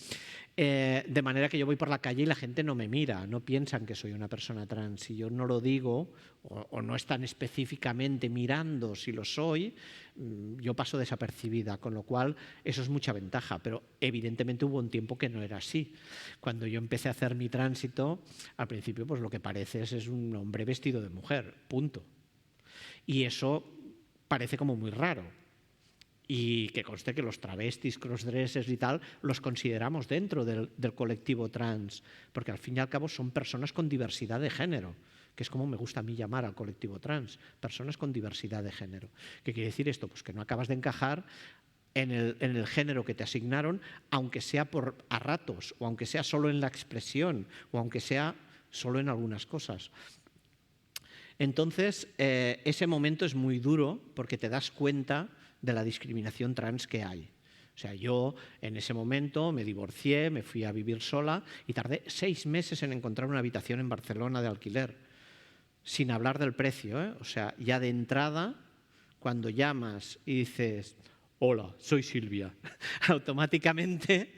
De manera que yo voy por la calle y la gente no me mira, no piensan que soy una persona trans. Si yo no lo digo o no están específicamente mirando si lo soy, yo paso desapercibida, con lo cual eso es mucha ventaja, pero evidentemente hubo un tiempo que no era así. Cuando yo empecé a hacer mi tránsito, al principio pues lo que parece es un hombre vestido de mujer, punto. Y eso parece como muy raro. Y que conste que los travestis, crossdressers y tal, los consideramos dentro del colectivo trans, porque al fin y al cabo son personas con diversidad de género, que es como me gusta a mí llamar al colectivo trans, personas con diversidad de género. ¿Qué quiere decir esto? Pues que no acabas de encajar en el género que te asignaron, aunque sea a ratos, o aunque sea solo en la expresión, o aunque sea solo en algunas cosas. Entonces, ese momento es muy duro porque te das cuenta de la discriminación trans que hay. O sea, yo en ese momento me divorcié, me fui a vivir sola y tardé 6 meses en encontrar una habitación en Barcelona de alquiler, sin hablar del precio, ¿eh? O sea, ya de entrada, cuando llamas y dices, hola, soy Silvia, automáticamente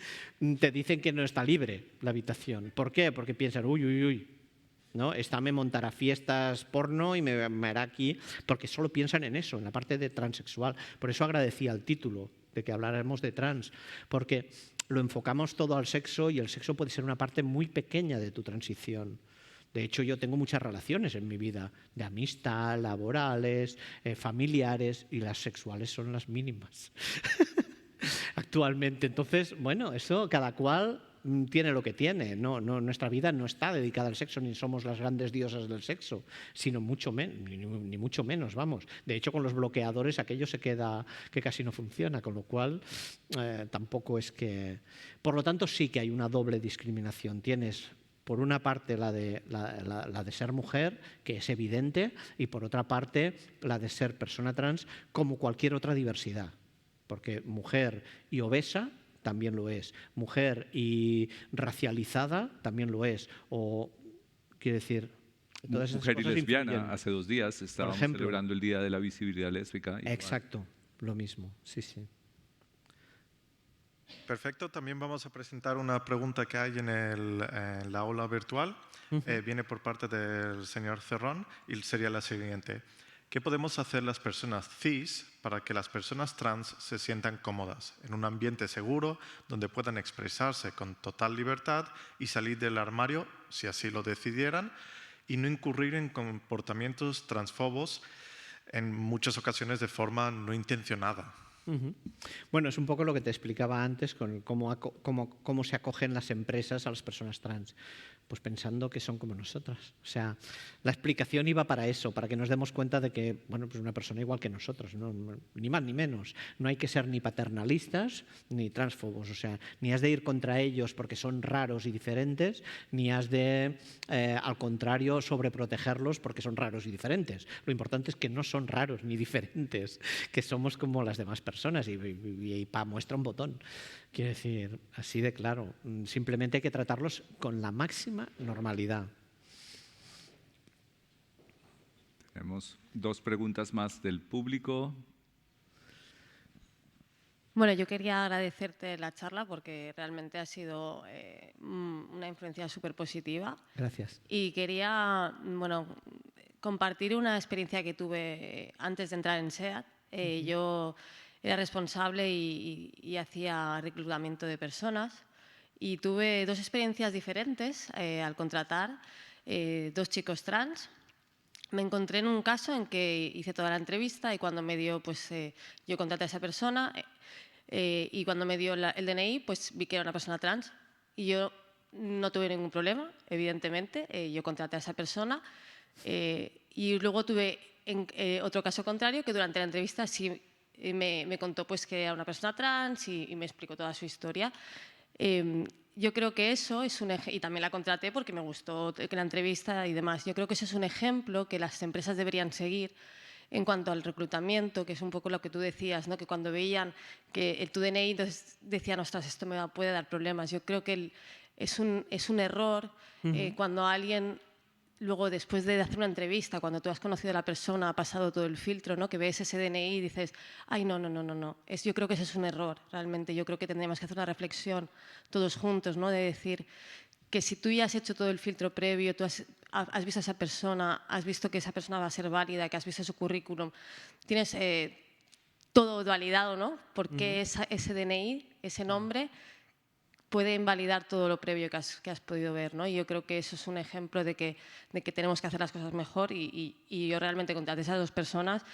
te dicen que no está libre la habitación. ¿Por qué? Porque piensan, uy, ¿no? Esta me montará fiestas porno y me hará aquí, porque solo piensan en eso, en la parte de transexual. Por eso agradecía el título de que habláramos de trans, porque lo enfocamos todo al sexo y el sexo puede ser una parte muy pequeña de tu transición. De hecho, yo tengo muchas relaciones en mi vida, de amistad, laborales, familiares, y las sexuales son las mínimas actualmente. Entonces, bueno, eso cada cual tiene lo que tiene. Nuestra vida no está dedicada al sexo, ni somos las grandes diosas del sexo, sino ni mucho menos, vamos. De hecho, con los bloqueadores aquello se queda que casi no funciona, con lo cual tampoco es que... Por lo tanto, sí que hay una doble discriminación. Tienes, por una parte, la de ser mujer, que es evidente, y por otra parte, la de ser persona trans, como cualquier otra diversidad. Porque mujer y obesa también lo es. Mujer y racializada también lo es. O, quiero decir... Todas esas mujer y cosas lesbiana, influyen. hace 2 días estábamos celebrando el Día de la Visibilidad Lésbica. Exacto, lo mismo, sí. Perfecto, también vamos a presentar una pregunta que hay en la aula virtual. Viene por parte del señor Cerrón y sería la siguiente. ¿Qué podemos hacer las personas cis para que las personas trans se sientan cómodas en un ambiente seguro donde puedan expresarse con total libertad y salir del armario, si así lo decidieran, y no incurrir en comportamientos transfobos en muchas ocasiones de forma no intencionada? Bueno, es un poco lo que te explicaba antes con cómo se acogen las empresas a las personas trans. Pues pensando que son como nosotras. O sea, la explicación iba para eso, para que nos demos cuenta de que, bueno, pues una persona igual que nosotros, ¿no? Ni más ni menos. No hay que ser ni paternalistas ni transfobos. O sea, ni has de ir contra ellos porque son raros y diferentes, ni has de, al contrario, sobreprotegerlos porque son raros y diferentes. Lo importante es que no son raros ni diferentes, que somos como las demás personas y pa muestra un botón. Quiero decir, así de claro. Simplemente hay que tratarlos con la máxima normalidad. Tenemos 2 preguntas más del público. Bueno, yo quería agradecerte la charla porque realmente ha sido una influencia súper positiva. Gracias. Y quería, compartir una experiencia que tuve antes de entrar en SEAT. Yo era responsable y hacía reclutamiento de personas y tuve 2 experiencias diferentes al contratar 2 chicos trans. Me encontré en un caso en que hice toda la entrevista y cuando me dio, yo contraté a esa persona y cuando me dio el DNI, pues vi que era una persona trans y yo no tuve ningún problema, evidentemente. Yo contraté a esa persona y luego tuve otro caso contrario que durante la entrevista sí me contó pues que era una persona trans y me explicó toda su historia. yo creo que eso es y también la contraté porque me gustó la entrevista y demás. Yo creo que eso es un ejemplo que las empresas deberían seguir en cuanto al reclutamiento, que es un poco lo que tú decías, ¿no? Que cuando veían que tu DNI, entonces decían, ostras, esto me puede dar problemas. Yo creo que es un error cuando alguien, luego después de hacer una entrevista, cuando tú has conocido a la persona, ha pasado todo el filtro, ¿no? Que ves ese DNI y dices, ay, no. Yo creo que ese es un error, realmente. Yo creo que tendríamos que hacer una reflexión todos juntos, ¿no? De decir que si tú ya has hecho todo el filtro previo, tú has visto a esa persona, has visto que esa persona va a ser válida, que has visto su currículum, tienes todo validado, ¿no? Porque ese DNI, ese nombre, puede invalidar todo lo previo que has podido ver, ¿no? Y yo creo que eso es un ejemplo de que tenemos que hacer las cosas mejor y yo realmente contraté a esas 2 personas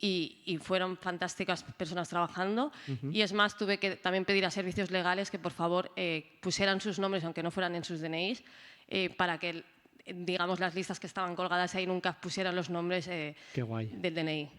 y fueron fantásticas personas trabajando. Y es más, tuve que también pedir a servicios legales que por favor pusieran sus nombres, aunque no fueran en sus DNIs, para que, digamos, las listas que estaban colgadas ahí nunca pusieran los nombres Qué guay. del DNI.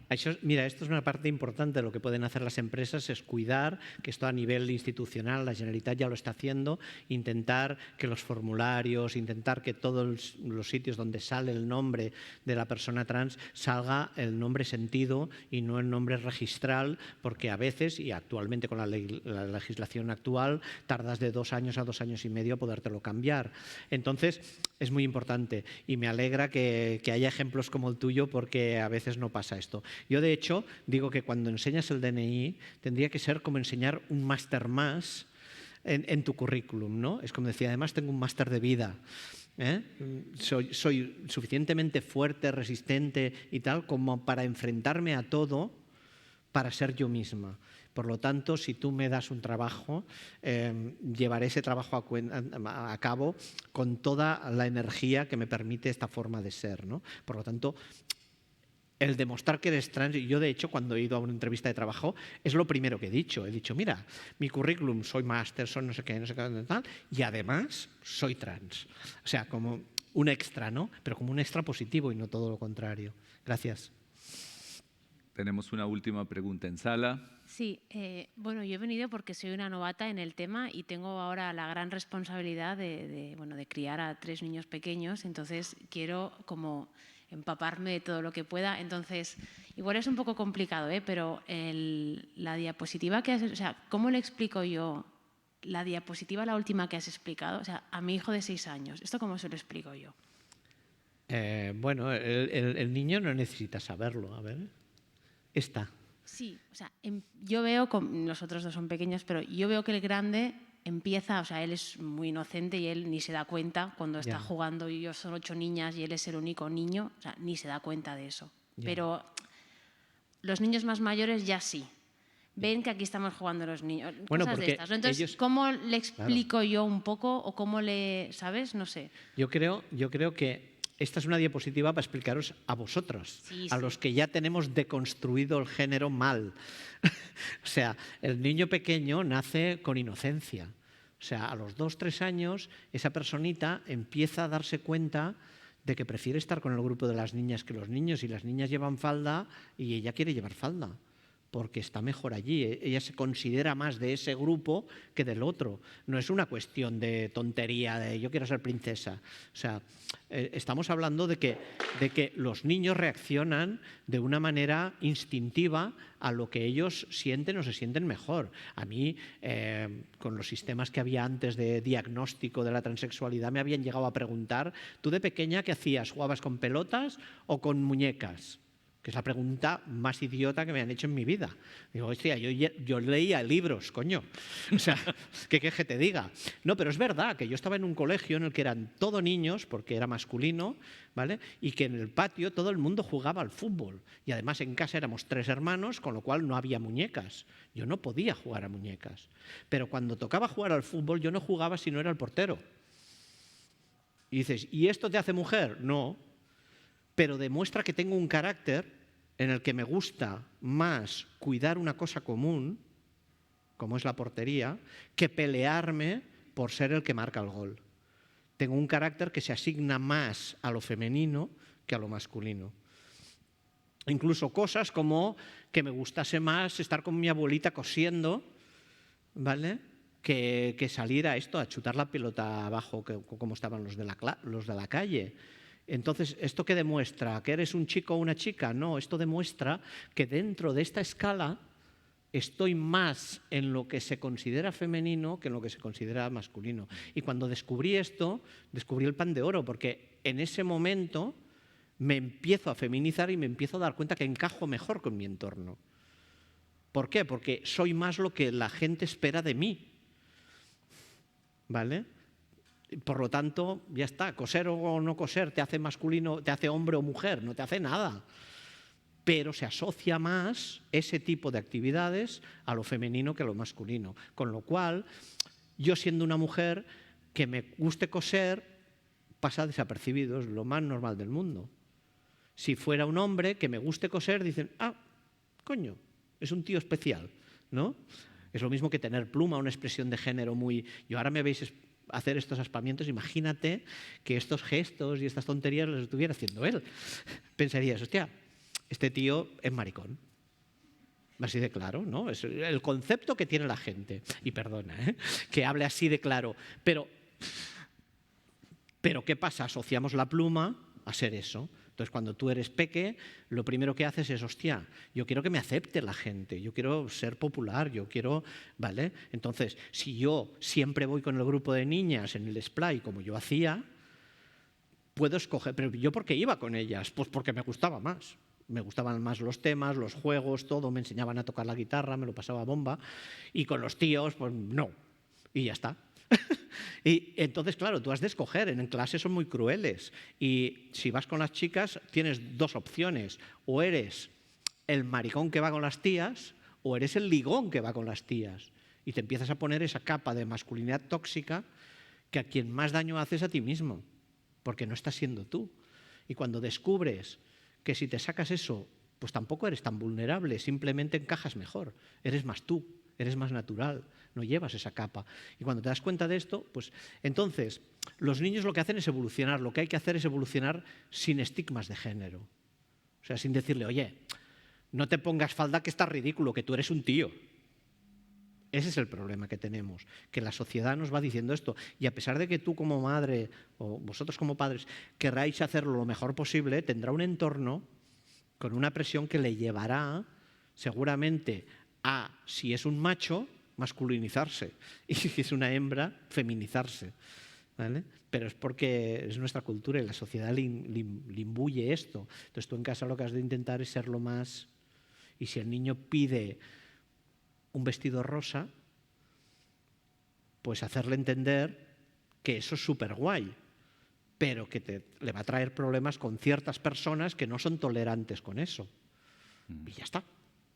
Mira, esto es una parte importante de lo que pueden hacer las empresas, es cuidar que esto a nivel institucional, la Generalitat ya lo está haciendo, intentar que los formularios, intentar que todos los sitios donde sale el nombre de la persona trans salga el nombre sentido y no el nombre registral, porque a veces, y actualmente con la legislación actual, tardas de 2 años a 2 años y medio podértelo cambiar. Entonces, es muy importante y me alegra que haya ejemplos como el tuyo porque a veces no pasa esto. Yo, de hecho, digo que cuando enseñas el DNI tendría que ser como enseñar un máster más en tu currículum, ¿no? Es como decía, además tengo un máster de vida. Soy suficientemente fuerte, resistente y tal como para enfrentarme a todo para ser yo misma. Por lo tanto, si tú me das un trabajo, llevaré ese trabajo a cabo con toda la energía que me permite esta forma de ser, ¿no? Por lo tanto, el demostrar que eres trans, y yo de hecho cuando he ido a una entrevista de trabajo es lo primero que he dicho. He dicho, mira, mi currículum, soy máster, soy no sé qué, tal, y además soy trans. O sea, como un extra, ¿no? Pero como un extra positivo y no todo lo contrario. Gracias. Tenemos una última pregunta en sala. Sí, bueno, yo he venido porque soy una novata en el tema y tengo ahora la gran responsabilidad de criar a 3 niños pequeños, entonces quiero como empaparme de todo lo que pueda. Entonces, igual es un poco complicado, pero la diapositiva que has... O sea, ¿cómo le explico yo la diapositiva, la última que has explicado? O sea, a mi hijo de 6 años, ¿esto cómo se lo explico yo? Bueno, el niño no necesita saberlo, a ver... Esta. Sí, o sea, yo veo, los otros 2 son pequeños, pero yo veo que el grande empieza, o sea, él es muy inocente y él ni se da cuenta cuando está jugando y yo son 8 niñas y él es el único niño, o sea, ni se da cuenta de eso. Pero los niños más mayores ya sí. Ven que aquí estamos jugando los niños, bueno, cosas de estas, ¿no? Entonces, ellos... ¿cómo le explico yo un poco o cómo ¿sabes? No sé. Yo creo que esta es una diapositiva para explicaros a vosotros, a los que ya tenemos deconstruido el género mal. O sea, el niño pequeño nace con inocencia. O sea, a los 2 o 3 años, esa personita empieza a darse cuenta de que prefiere estar con el grupo de las niñas que los niños, y las niñas llevan falda y ella quiere llevar falda, porque está mejor allí. Ella se considera más de ese grupo que del otro. No es una cuestión de tontería, de yo quiero ser princesa. O sea, estamos hablando de que los niños reaccionan de una manera instintiva a lo que ellos sienten o se sienten mejor. A mí, con los sistemas que había antes de diagnóstico de la transexualidad, me habían llegado a preguntar, ¿tú de pequeña qué hacías? ¿Jugabas con pelotas o con muñecas? Que es la pregunta más idiota que me han hecho en mi vida. Digo, hostia, yo leía libros, coño. O sea, ¿qué quieres que te diga? No, pero es verdad que yo estaba en un colegio en el que eran todo niños, porque era masculino, ¿vale? Y que en el patio todo el mundo jugaba al fútbol. Y además en casa éramos 3 hermanos, con lo cual no había muñecas. Yo no podía jugar a muñecas. Pero cuando tocaba jugar al fútbol, yo no jugaba si no era el portero. Y dices, ¿y esto te hace mujer? No. Pero demuestra que tengo un carácter en el que me gusta más cuidar una cosa común, como es la portería, que pelearme por ser el que marca el gol. Tengo un carácter que se asigna más a lo femenino que a lo masculino. Incluso cosas como que me gustase más estar con mi abuelita cosiendo, ¿vale? que salir a esto, a chutar la pelota abajo, como estaban los de la calle. Entonces, ¿esto qué demuestra? ¿Que eres un chico o una chica? No, esto demuestra que dentro de esta escala estoy más en lo que se considera femenino que en lo que se considera masculino. Y cuando descubrí esto, descubrí el pan de oro, porque en ese momento me empiezo a feminizar y me empiezo a dar cuenta que encajo mejor con mi entorno. ¿Por qué? Porque soy más lo que la gente espera de mí. ¿Vale? Por lo tanto, ya está, coser o no coser te hace masculino, te hace hombre o mujer, no te hace nada. Pero se asocia más ese tipo de actividades a lo femenino que a lo masculino. Con lo cual, yo siendo una mujer que me guste coser, pasa desapercibido, es lo más normal del mundo. Si fuera un hombre que me guste coser, dicen, ah, coño, es un tío especial, ¿no? Es lo mismo que tener pluma, una expresión de género muy... Yo ahora me veis hacer estos aspamientos, imagínate que estos gestos y estas tonterías los estuviera haciendo él. Pensarías, hostia, este tío es maricón. Así de claro, ¿no? Es el concepto que tiene la gente. Y perdona, que hable así de claro. Pero ¿qué pasa? Asociamos la pluma a ser eso. Entonces, cuando tú eres peque, lo primero que haces es, hostia, yo quiero que me acepte la gente, yo quiero ser popular, yo quiero, ¿vale? Entonces, si yo siempre voy con el grupo de niñas en el splay, como yo hacía, puedo escoger, pero ¿yo por qué iba con ellas? Pues porque me gustaba más. Me gustaban más los temas, los juegos, todo, me enseñaban a tocar la guitarra, me lo pasaba bomba, y con los tíos, pues no, y ya está. Y entonces, claro, tú has de escoger, en clase son muy crueles, y si vas con las chicas tienes dos opciones, o eres el maricón que va con las tías, o eres el ligón que va con las tías, y te empiezas a poner esa capa de masculinidad tóxica que a quien más daño haces a ti mismo, porque no estás siendo tú. Y cuando descubres que si te sacas eso, pues tampoco eres tan vulnerable, simplemente encajas mejor, eres más tú, eres más natural, no llevas esa capa. Y cuando te das cuenta de esto, pues entonces los niños lo que hacen es evolucionar, lo que hay que hacer es evolucionar sin estigmas de género. O sea, sin decirle, oye, no te pongas falda que estás ridículo, que tú eres un tío. Ese es el problema que tenemos, que la sociedad nos va diciendo esto. Y a pesar de que tú como madre o vosotros como padres querráis hacerlo lo mejor posible, tendrá un entorno con una presión que le llevará seguramente a, si es un macho, masculinizarse, y si es una hembra, feminizarse, ¿vale? Pero es porque es nuestra cultura y la sociedad le imbuye esto. Entonces tú en casa lo que has de intentar es ser lo más... Y si el niño pide un vestido rosa, pues hacerle entender que eso es súper guay, pero que le va a traer problemas con ciertas personas que no son tolerantes con eso. Y ya está.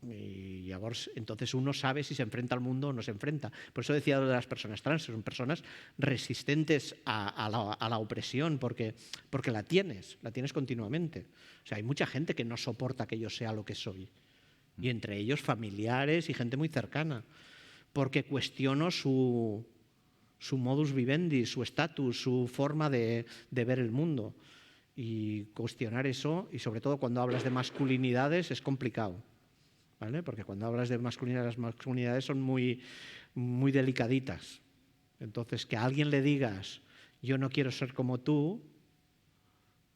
Y entonces uno sabe si se enfrenta al mundo o no se enfrenta. Por eso decía lo de las personas trans, son personas resistentes a la opresión, porque la tienes continuamente. O sea, hay mucha gente que no soporta que yo sea lo que soy. Y entre ellos familiares y gente muy cercana, porque cuestiono su modus vivendi, su estatus, su forma de ver el mundo. Y cuestionar eso, y sobre todo cuando hablas de masculinidades, es complicado, ¿vale? Porque cuando hablas de masculinidades, las masculinidades son muy, muy delicaditas. Entonces, que a alguien le digas, yo no quiero ser como tú,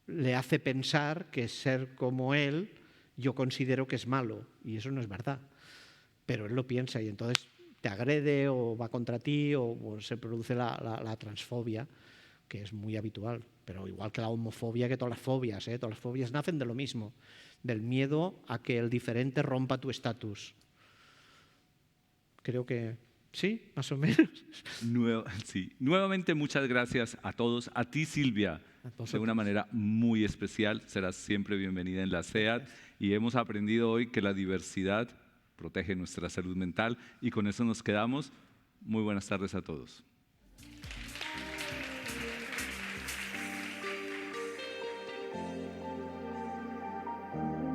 le hace pensar que ser como él yo considero que es malo, y eso no es verdad, pero él lo piensa y entonces te agrede o va contra ti o se produce la transfobia, que es muy habitual, pero igual que la homofobia, que todas las fobias nacen de lo mismo, del miedo a que el diferente rompa tu estatus. Creo que sí, más o menos. Sí. Nuevamente muchas gracias a todos, a ti Silvia, de una manera muy especial, serás siempre bienvenida en la SEAT y hemos aprendido hoy que la diversidad protege nuestra salud mental y con eso nos quedamos. Muy buenas tardes a todos.